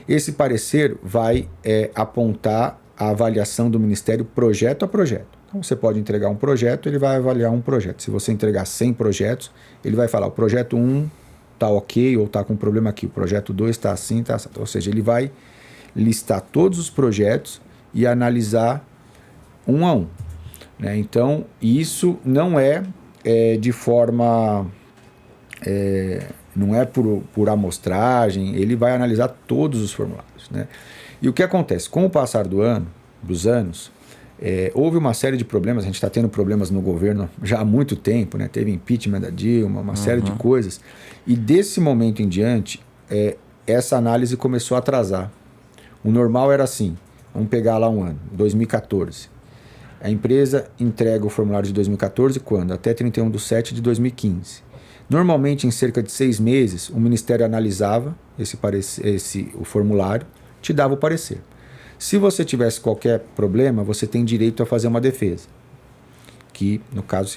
Esse parecer vai apontar a avaliação do Ministério projeto a projeto. Então você pode entregar um projeto, ele vai avaliar um projeto. Se você entregar 100 projetos, ele vai falar, o projeto 1 está ok ou está com problema aqui, o projeto 2 está assim, está assim. Ou seja, ele vai listar todos os projetos e analisar um a um. Né? Então, isso não é de forma... não é por amostragem, ele vai analisar todos os formulários. Né? E o que acontece? Com o passar dos anos, houve uma série de problemas, a gente está tendo problemas no governo já há muito tempo, né? Teve impeachment da Dilma, uma série de coisas, e desse momento em diante, essa análise começou a atrasar. O normal era assim, vamos pegar lá um ano, 2014. A empresa entrega o formulário de 2014 quando? Até 31/7 de 2015. Normalmente, em cerca de 6 meses, o Ministério analisava o formulário, te dava o parecer. Se você tivesse qualquer problema, você tem direito a fazer uma defesa, que no caso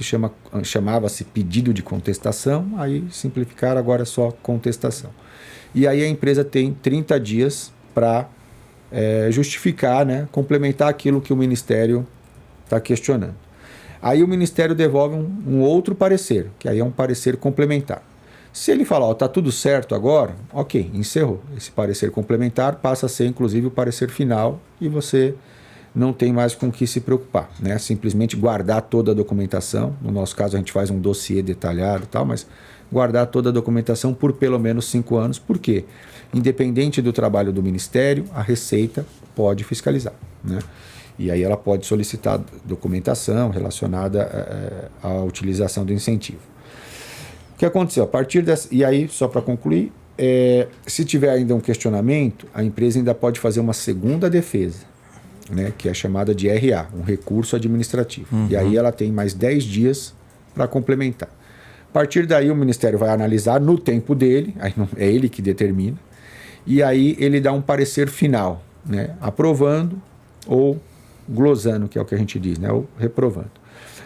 chamava-se pedido de contestação, aí simplificaram, agora é só contestação. E aí a empresa tem 30 dias para justificar, né, complementar aquilo que o Ministério está questionando. Aí o Ministério devolve um outro parecer, que aí é um parecer complementar. Se ele falar, está tudo certo agora, ok, encerrou. Esse parecer complementar passa a ser, inclusive, o parecer final e você não tem mais com o que se preocupar, né? Simplesmente guardar toda a documentação. No nosso caso, a gente faz um dossiê detalhado e tal, mas guardar toda a documentação por pelo menos 5 anos. Por quê? Independente do trabalho do Ministério, a Receita pode fiscalizar, né? E aí ela pode solicitar documentação relacionada à utilização do incentivo. O que aconteceu? A partir dessa... E aí, só para concluir, se tiver ainda um questionamento, a empresa ainda pode fazer uma segunda defesa, né, que é chamada de RA, um recurso administrativo. E aí ela tem mais 10 dias para complementar. A partir daí o Ministério vai analisar no tempo dele, aí não, é ele que determina, e aí ele dá um parecer final, né, aprovando ou glosando, que é o que a gente diz, né, ou reprovando.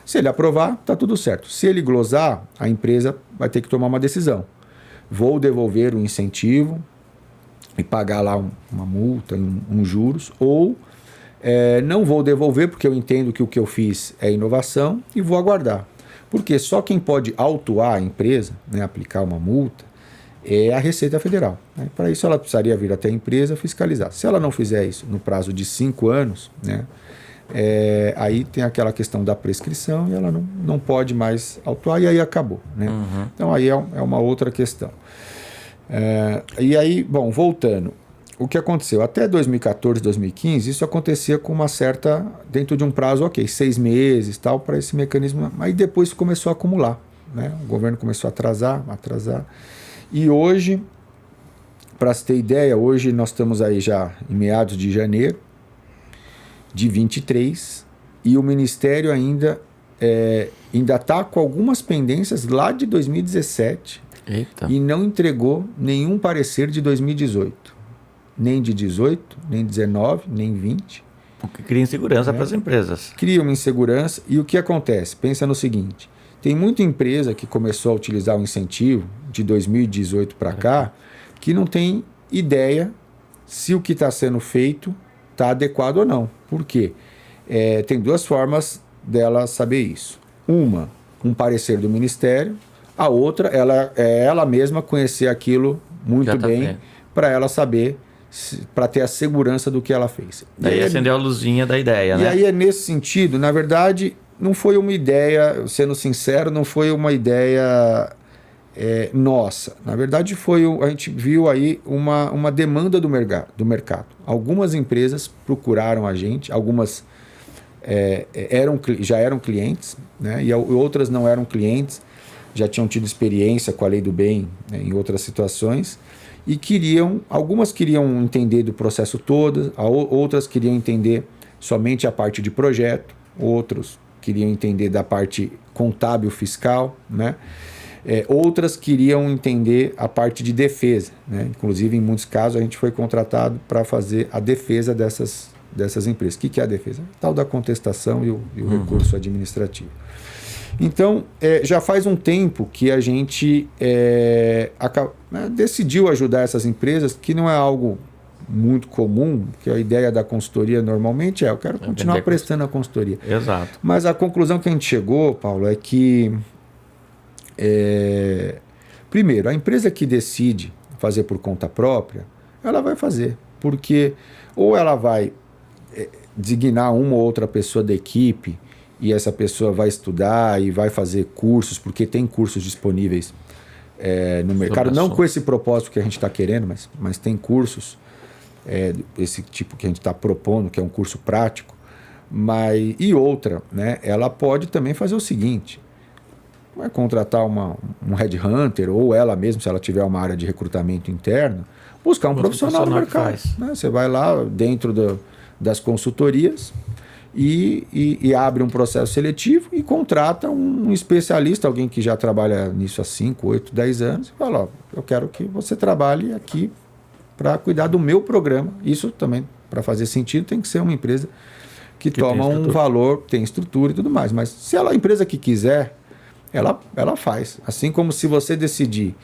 Se ele aprovar, está tudo certo. Se ele glosar, a empresa vai ter que tomar uma decisão. Vou devolver o incentivo e pagar lá uma multa, uns juros, ou não vou devolver porque eu entendo que o que eu fiz é inovação e vou aguardar. Porque só quem pode autuar a empresa, né, aplicar uma multa, é a Receita Federal, né? Para isso ela precisaria vir até a empresa fiscalizar. Se ela não fizer isso no prazo de 5 anos, né, aí tem aquela questão da prescrição e ela não pode mais autuar e aí acabou, né? Então aí é uma outra questão. E aí, bom, voltando, o que aconteceu? Até 2014, 2015, isso acontecia com uma certa, dentro de um prazo, ok, 6 meses, tal, para esse mecanismo, aí depois começou a acumular, né? O governo começou a atrasar, e hoje, para se ter ideia, hoje nós estamos aí já em meados de janeiro de 23 e o Ministério ainda está com algumas pendências lá de 2017.
Eita.
E não entregou nenhum parecer de 2018. Nem de 18, nem 19, nem 20.
Porque cria insegurança para as empresas.
Cria uma insegurança. E o que acontece? Pensa no seguinte. Tem muita empresa que começou a utilizar o incentivo de 2018 para cá que não tem ideia se o que está sendo feito está adequado ou não. Por quê? Tem 2 formas dela saber isso. Uma, um parecer do Ministério. A outra, ela mesma conhecer aquilo muito bem para ela saber, para ter a segurança do que ela fez.
Daí acendeu a luzinha da ideia, né?
E aí nesse sentido, na verdade, não foi uma ideia, sendo sincero, não foi uma ideia nossa. Na verdade, a gente viu aí uma demanda do mercado. Algumas empresas procuraram a gente, algumas já eram clientes, né? E outras não eram clientes, já tinham tido experiência com a Lei do Bem, né, em outras situações, e algumas queriam entender do processo todo, outras queriam entender somente a parte de projeto, outros queriam entender da parte contábil fiscal, né? Outras queriam entender a parte de defesa, né? Inclusive, em muitos casos, a gente foi contratado para fazer a defesa dessas empresas. O que é a defesa? Tal da contestação e o recurso administrativo. Então, já faz um tempo que a gente decidiu ajudar essas empresas, que não é algo muito comum, que a ideia da consultoria normalmente eu quero continuar prestando a consultoria.
Exato.
Mas a conclusão que a gente chegou, Paulo, é que, primeiro, a empresa que decide fazer por conta própria, ela vai fazer, porque ou ela vai designar uma ou outra pessoa da equipe e essa pessoa vai estudar e vai fazer cursos, porque tem cursos disponíveis no mercado, não com esse propósito que a gente está querendo, mas tem cursos esse tipo que a gente está propondo, que é um curso prático, e outra, né, ela pode também fazer o seguinte, vai contratar um headhunter, ou ela mesma, se ela tiver uma área de recrutamento interno, buscar um profissional no mercado. Né? Você vai lá dentro das consultorias, e abre um processo seletivo e contrata um especialista, alguém que já trabalha nisso há 5, 8, 10 anos, e fala, eu quero que você trabalhe aqui para cuidar do meu programa. Isso também, para fazer sentido, tem que ser uma empresa que toma um valor, tem estrutura e tudo mais. Mas se a empresa que quiser, ela faz. Assim como se você decidir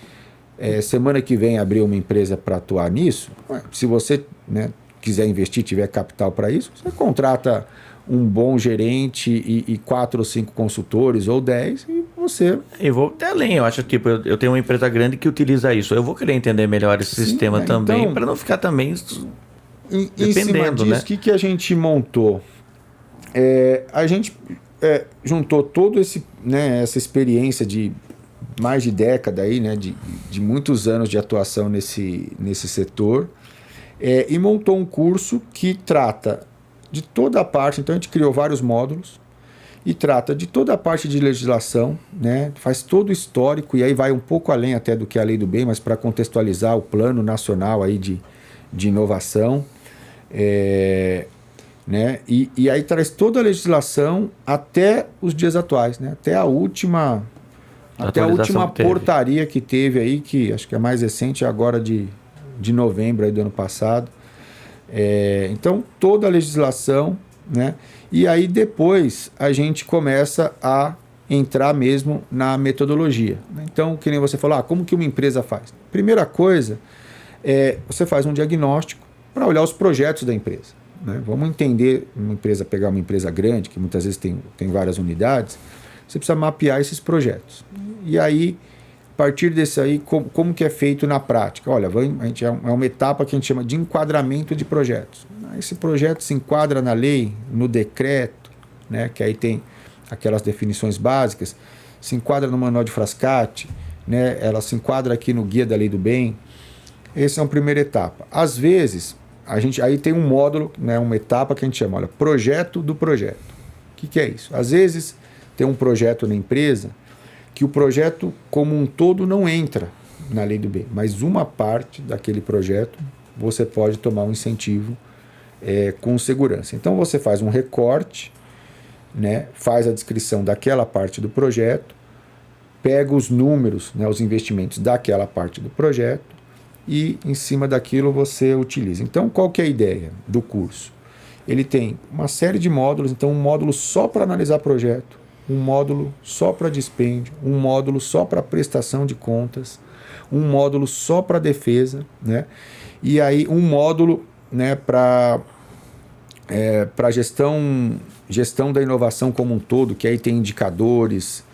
semana que vem abrir uma empresa para atuar nisso, se você, né, quiser investir, tiver capital para isso, você contrata um bom gerente e 4 ou 5 consultores ou 10 e você...
Eu vou até além, eu acho, tipo, eu tenho uma empresa grande que utiliza isso. Eu vou querer entender melhor esse sistema também,
então,
para não ficar também
em cima disso,
né?
O que a gente montou? A gente juntou todo essa experiência de mais de década aí, né, de muitos anos de atuação nesse setor, e montou um curso que trata de toda a parte. Então a gente criou vários módulos e trata de toda a parte de legislação, né, faz todo o histórico, e aí vai um pouco além até do que a Lei do Bem, mas para contextualizar o plano nacional aí de inovação, né, e aí traz toda a legislação até os dias atuais, né, até a última portaria que teve aí, que acho que é mais recente, agora de novembro aí do ano passado. Então, toda a legislação, né? E aí depois a gente começa a entrar mesmo na metodologia. Então, que nem você falou, como que uma empresa faz? Primeira coisa, você faz um diagnóstico para olhar os projetos da empresa, né? Vamos entender, pegar uma empresa grande, que muitas vezes tem várias unidades, você precisa mapear esses projetos. E aí, a partir desse aí, como que é feito na prática? Olha, é uma etapa que a gente chama de enquadramento de projetos. Esse projeto se enquadra na lei, no decreto, né, que aí tem aquelas definições básicas, se enquadra no manual de Frascati, né, ela se enquadra aqui no Guia da Lei do Bem. Essa é uma primeira etapa. Às vezes, a gente aí tem um módulo, né, uma etapa que a gente chama, olha, projeto do projeto. O que é isso? Às vezes, tem um projeto na empresa que o projeto como um todo não entra na Lei do Bem, mas uma parte daquele projeto você pode tomar um incentivo com segurança. Então você faz um recorte, né, faz a descrição daquela parte do projeto, pega os números, né, os investimentos daquela parte do projeto e em cima daquilo você utiliza. Então qual que é a ideia do curso? Ele tem uma série de módulos, então um módulo só para analisar projeto, um módulo só para dispêndio, um módulo só para prestação de contas, um módulo só para defesa, né? E aí um módulo, né, para gestão da inovação como um todo, que aí tem indicadores,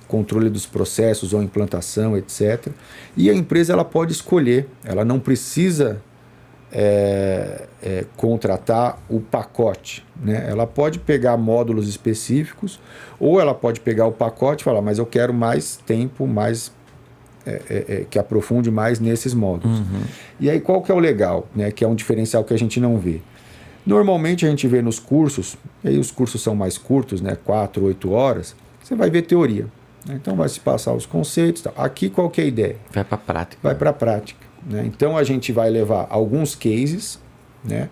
controle dos processos ou implantação, etc. E a empresa ela pode escolher, ela não precisa contratar o pacote, né? Ela pode pegar módulos específicos ou ela pode pegar o pacote e falar, mas eu quero mais tempo, que aprofunde mais nesses módulos. Uhum. E aí qual que é o legal, né? Que é um diferencial que a gente não vê. Normalmente a gente vê nos cursos, e aí os cursos são mais curtos, né? 4, 8 horas, você vai ver teoria, né? Então vai se passar os conceitos, tal. Aqui qual que é a ideia?
Vai para a prática.
Vai para a prática. Né? Então a gente vai levar alguns cases, né?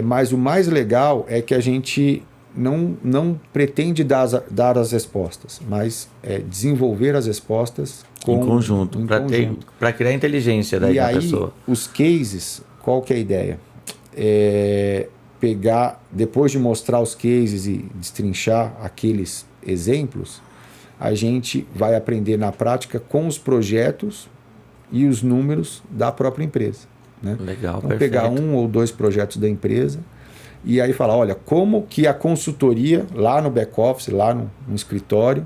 Mas o mais legal é que a gente não pretende dar as respostas, mas desenvolver as respostas
em conjunto, para criar a inteligência da pessoa.
Os cases, qual que é a ideia? Pegar, depois de mostrar os cases e destrinchar aqueles exemplos, a gente vai aprender na prática com os projetos e os números da própria empresa, né?
Legal,
então,
perfeito.
Pegar 1 ou 2 projetos da empresa e aí falar, olha, como que a consultoria lá no back-office, lá no escritório,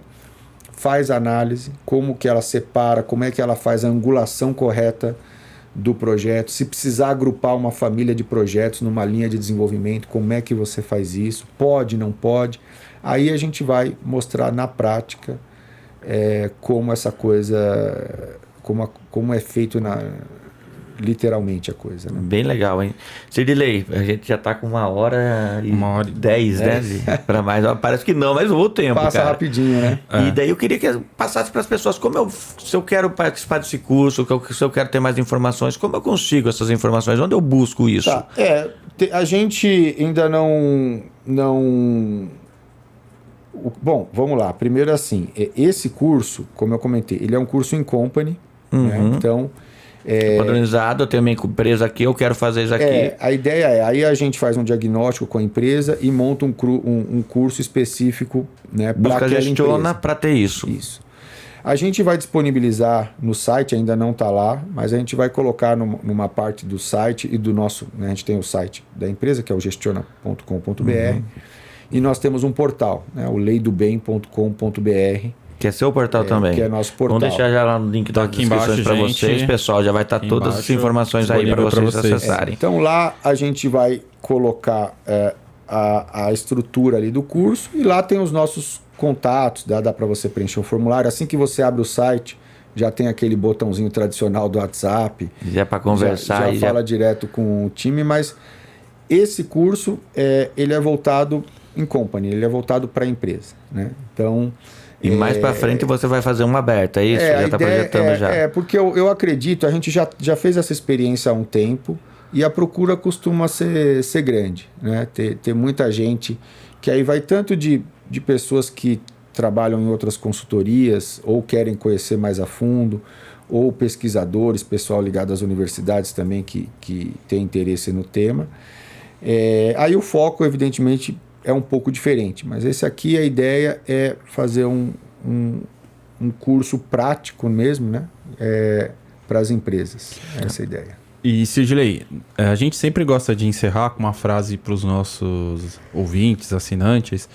faz a análise, como que ela separa, como é que ela faz a angulação correta do projeto, se precisar agrupar uma família de projetos numa linha de desenvolvimento, como é que você faz isso, pode, não pode. Aí a gente vai mostrar na prática como essa coisa... Como é feito literalmente a coisa, né?
Bem legal, hein? Cirlei, a gente já tá com 1h10, né? Para mais. Parece que não, mas o tempo,
passa
cara.
Rapidinho, né?
E daí eu queria que passasse para as pessoas se eu quero participar desse curso, se eu quero ter mais informações, como eu consigo essas informações? Onde eu busco isso?
Tá. A gente ainda não... Bom, vamos lá. Primeiro assim, esse curso, como eu comentei, ele é um curso in company, né? Então...
padronizado, eu tenho minha empresa aqui, eu quero fazer isso aqui.
A ideia aí a gente faz um diagnóstico com a empresa e monta um curso específico, né,
para aquela empresa. Busca gestiona para ter isso.
Isso. A gente vai disponibilizar no site, ainda não está lá, mas a gente vai colocar numa parte do site e do nosso, né, a gente tem o site da empresa, que é o gestiona.com.br, e nós temos um portal, né, o leidobem.com.br.
Que é seu portal também.
Que é nosso portal.
Vamos deixar já lá no link das descrições para vocês, pessoal. Já vai estar todas as informações aí para vocês acessarem.
Então lá a gente vai colocar a estrutura ali do curso e lá tem os nossos contatos, dá para você preencher um formulário. Assim que você abre o site, já tem aquele botãozinho tradicional do WhatsApp.
Já é para conversar.
Já fala direto com o time, mas esse curso, ele é voltado em company, ele é voltado para a empresa, né? Então...
E mais para frente você vai fazer uma aberta, é isso? Já está projetando já.
Porque eu acredito, a gente já fez essa experiência há um tempo e a procura costuma ser grande, né? Ter muita gente que aí vai tanto de pessoas que trabalham em outras consultorias ou querem conhecer mais a fundo, ou pesquisadores, pessoal ligado às universidades também que tem interesse no tema. Aí o foco, evidentemente, é um pouco diferente, mas esse aqui a ideia é fazer um curso prático mesmo, né? Para as empresas, essa é a ideia.
E Sidley, a gente sempre gosta de encerrar com uma frase para os nossos ouvintes, assinantes,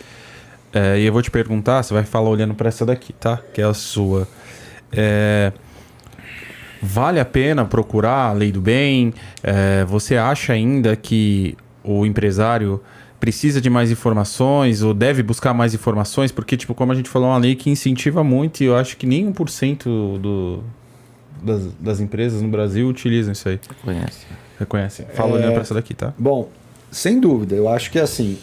e eu vou te perguntar, você vai falar olhando para essa daqui, tá? Que é a sua. Vale a pena procurar a Lei do Bem? Você acha ainda que o empresário precisa de mais informações ou deve buscar mais informações? Porque, tipo, como a gente falou, é uma lei que incentiva muito e eu acho que nem 1% das empresas no Brasil utilizam isso aí. Reconhece. Fala olhando para essa daqui, tá?
Bom, sem dúvida. Eu acho que, assim,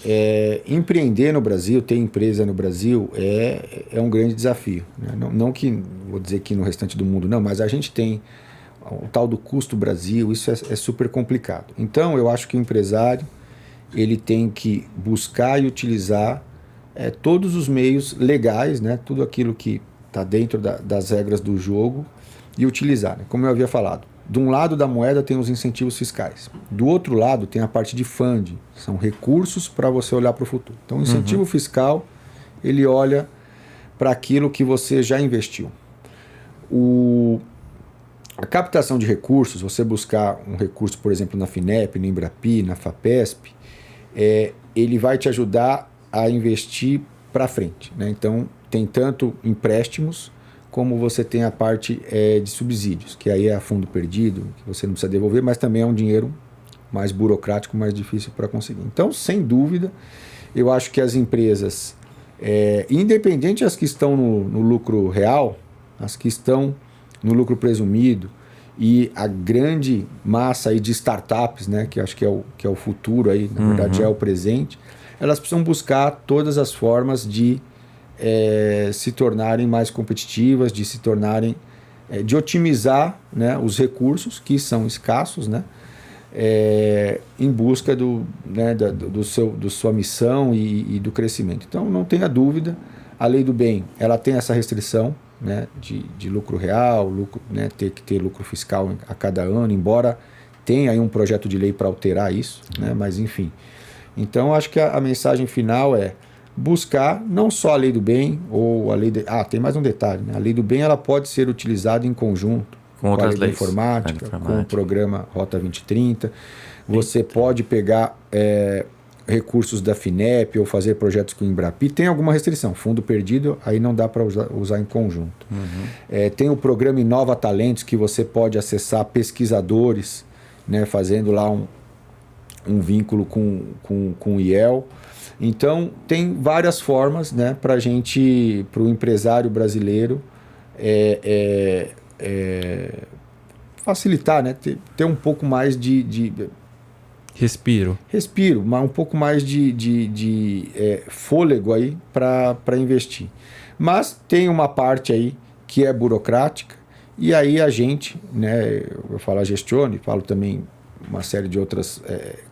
empreender no Brasil, ter empresa no Brasil é um grande desafio, né? Não que, vou dizer que no restante do mundo não, mas a gente tem o tal do custo Brasil, isso é super complicado. Então, eu acho que o empresário ele tem que buscar e utilizar todos os meios legais, né? Tudo aquilo que está dentro das regras do jogo e utilizar, né? Como eu havia falado, de um lado da moeda tem os incentivos fiscais, do outro lado tem a parte de funding, são recursos para você olhar para o futuro. Então o incentivo fiscal, ele olha para aquilo que você já investiu. A captação de recursos, você buscar um recurso, por exemplo, na FINEP, no Embrapi, na FAPESP, ele vai te ajudar a investir para frente, né? Então, tem tanto empréstimos, como você tem a parte de subsídios, que aí é a fundo perdido, que você não precisa devolver, mas também é um dinheiro mais burocrático, mais difícil para conseguir. Então, sem dúvida, eu acho que as empresas, independente as que estão no lucro real, as que estão no lucro presumido, e a grande massa aí de startups, né, que acho que é o futuro aí, na verdade é o presente, elas precisam buscar todas as formas de se tornarem mais competitivas, de se tornarem, de otimizar, né, os recursos que são escassos, né, em busca da sua missão e do crescimento. Então, não tenha dúvida, a Lei do Bem, ela tem essa restrição, né, de lucro real, né, ter que ter lucro fiscal a cada ano, embora tenha aí um projeto de lei para alterar isso, né, mas enfim. Então, acho que a mensagem final é buscar não só a Lei do Bem ou a Lei... tem mais um detalhe, né? A Lei do Bem ela pode ser utilizada em conjunto com a Lei da Informática, com o programa Rota 2030. Você pode pegar recursos da FINEP ou fazer projetos com o Embrapi. Tem alguma restrição, fundo perdido, aí não dá para usar em conjunto. Tem o programa Inova Talentos, que você pode acessar pesquisadores, né, fazendo lá um vínculo com o IEL. Então, tem várias formas, né, para o empresário brasileiro facilitar, né, ter um pouco mais de
Respiro,
mas um pouco mais de fôlego aí para investir. Mas tem uma parte aí que é burocrática, e aí a gente, né, eu falo a Gestione, falo também uma série de outras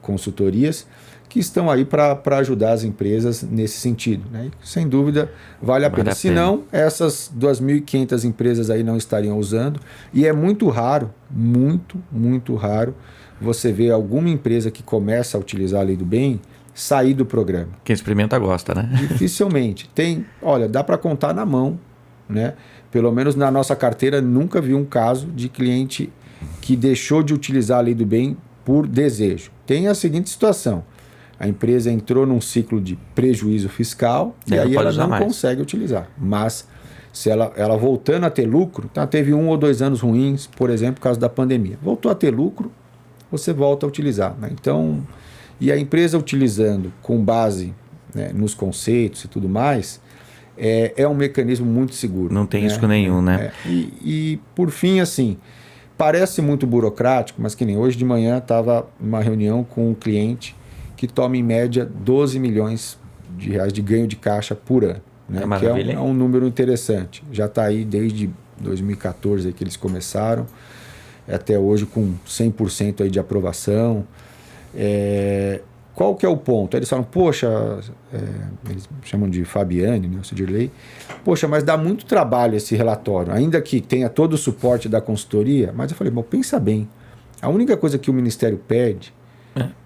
consultorias que estão aí para ajudar as empresas nesse sentido, né? E, sem dúvida, vale a pena. Senão, essas 2.500 empresas aí não estariam usando, e é muito raro, muito raro, você ver alguma empresa que começa a utilizar a Lei do Bem sair do programa.
Quem experimenta gosta, né?
Dificilmente. Dá para contar na mão né? Pelo menos na nossa carteira, nunca vi um caso de cliente que deixou de utilizar a lei do bem por desejo. Tem a seguinte situação: a empresa entrou num ciclo de prejuízo fiscal e aí ela não consegue utilizar. Mas se ela voltando a ter lucro, tá, teve 1 ou 2 anos ruins, por exemplo, por causa da pandemia. Voltou a ter lucro, você volta a utilizar, né? Então, e a empresa utilizando com base, né, nos conceitos e tudo mais, é um mecanismo muito seguro.
Não tem risco nenhum, né?
E por fim, assim, parece muito burocrático, mas que nem hoje de manhã estava numa reunião com um cliente que toma em média 12 milhões de reais de ganho de caixa por ano, né? Que é um número interessante. Já está aí desde 2014 que eles começaram, até hoje com 100% aí de aprovação. Qual que é o ponto? Eles falam, poxa, eles chamam de Fabiane, né, o Cidirley, poxa, mas dá muito trabalho esse relatório, ainda que tenha todo o suporte da consultoria. Mas eu falei, bom, pensa bem, a única coisa que o Ministério pede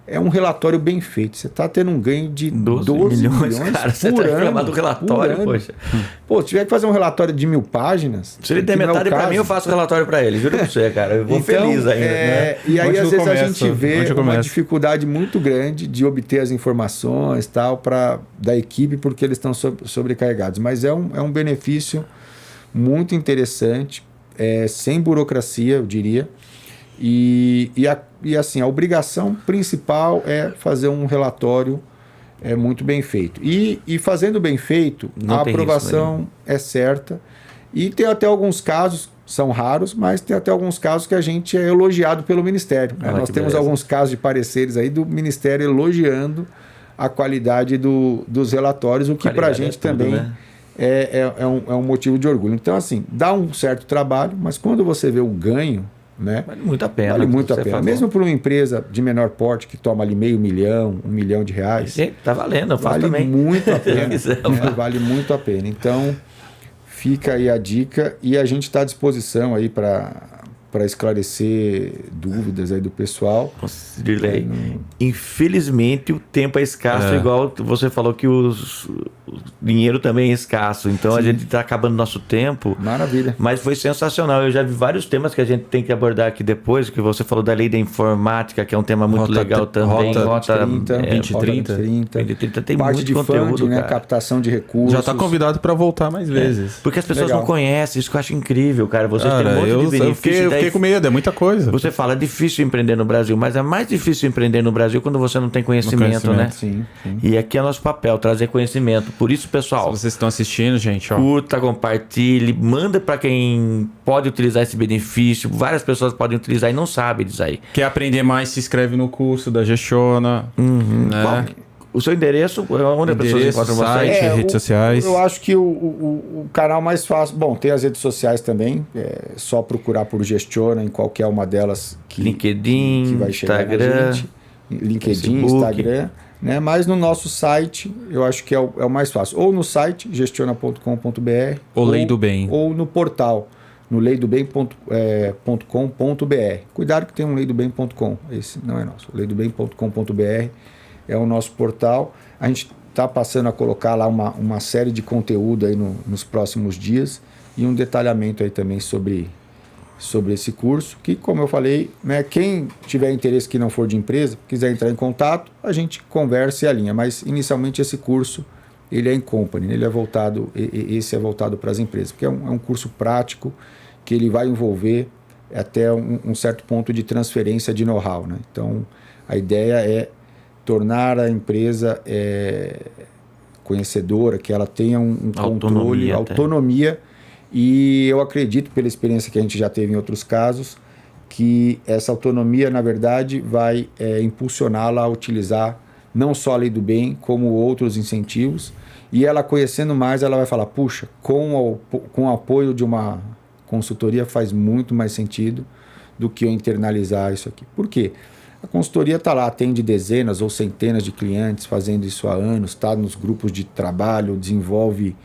é um relatório bem feito. Você está tendo um ganho de 12 milhões
cara, você tá reclamando do relatório, poxa.
Pô, se tiver que fazer um relatório de 1000 páginas...
Se ele der metade para mim, eu faço o relatório para ele. Juro para você, cara. Eu vou então, feliz ainda. Né?
E aí, às vezes, a gente vê uma dificuldade muito grande de obter as informações tal, da equipe, porque eles estão sobrecarregados. Mas é um benefício muito interessante, sem burocracia, eu diria. E assim, a obrigação principal é fazer um relatório muito bem feito. E fazendo bem feito, a aprovação é certa. E tem até alguns casos, são raros, mas tem até alguns casos que a gente é elogiado pelo Ministério. Nós temos alguns casos de pareceres aí do Ministério elogiando a qualidade dos relatórios, o que para a gente também é um motivo de orgulho. Então, assim, dá um certo trabalho, mas quando você vê o ganho, né?
Vale muito a pena.
Vale muito a pena. Mesmo para uma empresa de menor porte que toma ali $500 000, R$1 milhão.
Tá valendo, eu faço
vale
também.
Muito a pena. Vale muito a pena. Então, fica aí a dica e a gente está à disposição aí para esclarecer dúvidas aí do pessoal.
Dirley, infelizmente o tempo é escasso, igual você falou que o dinheiro também é escasso, então a gente está acabando nosso tempo.
Maravilha.
Mas foi sensacional, eu já vi vários temas que a gente tem que abordar aqui depois, que você falou da lei da informática, que é um tema muito legal também.
Rota 2030.
Tem
parte
muito
de
conteúdo,
funding, né? Captação de recursos.
Já está convidado para voltar mais vezes.
Porque as pessoas não conhecem, isso que eu acho incrível, cara. Vocês têm um monte de benefícios.
Eu fiquei com medo, é muita coisa.
Você fala, é difícil empreender no Brasil, mas é mais difícil empreender no Brasil quando você não tem conhecimento, né?
Sim.
E aqui é nosso papel, trazer conhecimento. Por isso, pessoal,
se vocês estão assistindo, gente, ó,
curta, compartilhe, manda para quem pode utilizar esse benefício. Várias pessoas podem utilizar e não sabem disso aí.
Quer aprender mais, se inscreve no curso da Gestiona. Né?
O seu endereço, onde as pessoas encontram
site, redes sociais?
Eu acho que o canal mais fácil... Bom, tem as redes sociais também. É só procurar por Gestiona em qualquer uma delas
LinkedIn,
que vai chegar
Instagram,
na gente. LinkedIn,
Facebook.
Instagram. Né? Mas no nosso site, eu acho que é o mais fácil. Ou no site, gestiona.com.br.
Ou Lei do Bem.
Ou no portal, no leidobem.com.br. Cuidado que tem um leidobem.com. Esse não é nosso. leidobem.com.br é o nosso portal. A gente está passando a colocar lá uma série de conteúdo aí nos próximos dias e um detalhamento aí também sobre esse curso, que, como eu falei, né, quem tiver interesse que não for de empresa, quiser entrar em contato, a gente conversa e alinha. Mas, inicialmente, esse curso ele é em company, ele é voltado, esse é voltado para as empresas, porque é um curso prático que ele vai envolver até um certo ponto de transferência de know-how, né? Então, a ideia é tornar a empresa conhecedora, que ela tenha um controle, autonomia. E eu acredito, pela experiência que a gente já teve em outros casos, que essa autonomia, na verdade, vai impulsioná-la a utilizar não só a lei do bem, como outros incentivos. E ela, conhecendo mais, ela vai falar, puxa, com o apoio de uma consultoria faz muito mais sentido do que eu internalizar isso aqui. Por quê? A consultoria está lá, atende dezenas ou centenas de clientes fazendo isso há anos, está nos grupos de trabalho, desenvolve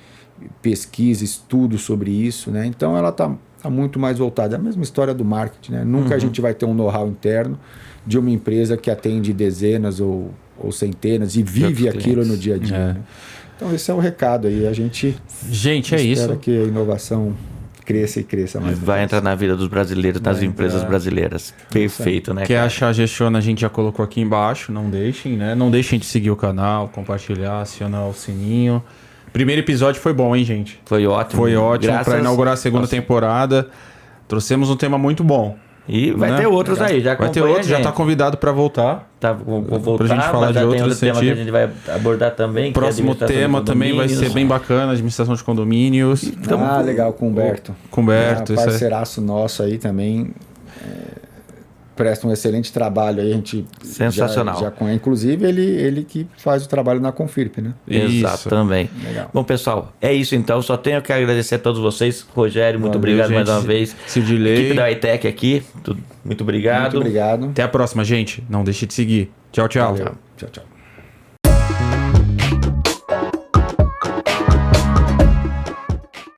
pesquisa, estudo sobre isso, né? Então ela está está muito mais voltada. É a mesma história do marketing, né? Nunca a gente vai ter um know-how interno de uma empresa que atende dezenas ou centenas e vive aquilo no dia a dia. Né? Então esse é o recado aí. A gente
é isso.
Espera que a inovação cresça e cresça mais.
Vai entrar na vida dos brasileiros, nas empresas brasileiras. Perfeito, né?
Quer achar a Gestiona, a gente já colocou aqui embaixo. Não deixem, né? Não deixem de seguir o canal, compartilhar, acionar o sininho. Primeiro episódio foi bom, hein, gente?
Foi ótimo.
Foi ótimo para inaugurar a segunda temporada. Trouxemos um tema muito bom.
E vai ter outros aí, já
vai ter outros, já tá convidado para voltar.
Vou voltar,
pra gente falar de outros
temas que a gente vai abordar também.
Próximo tema também vai ser bem bacana, administração de condomínios.
Legal, com o Humberto.
Com o Humberto,
parceiraço nosso aí também. Presta um excelente trabalho aí, a gente
sensacional.
Inclusive ele que faz o trabalho na Confirp, né?
Exato, também.
Legal.
Bom, pessoal, é isso então. Só tenho que agradecer a todos vocês. Rogério, muito obrigado mais uma vez.
Sidilei.
Equipe da Hightech aqui, muito obrigado.
Muito obrigado.
Até a próxima, gente. Não deixe de seguir. Tchau, tchau.
Tchau, tchau.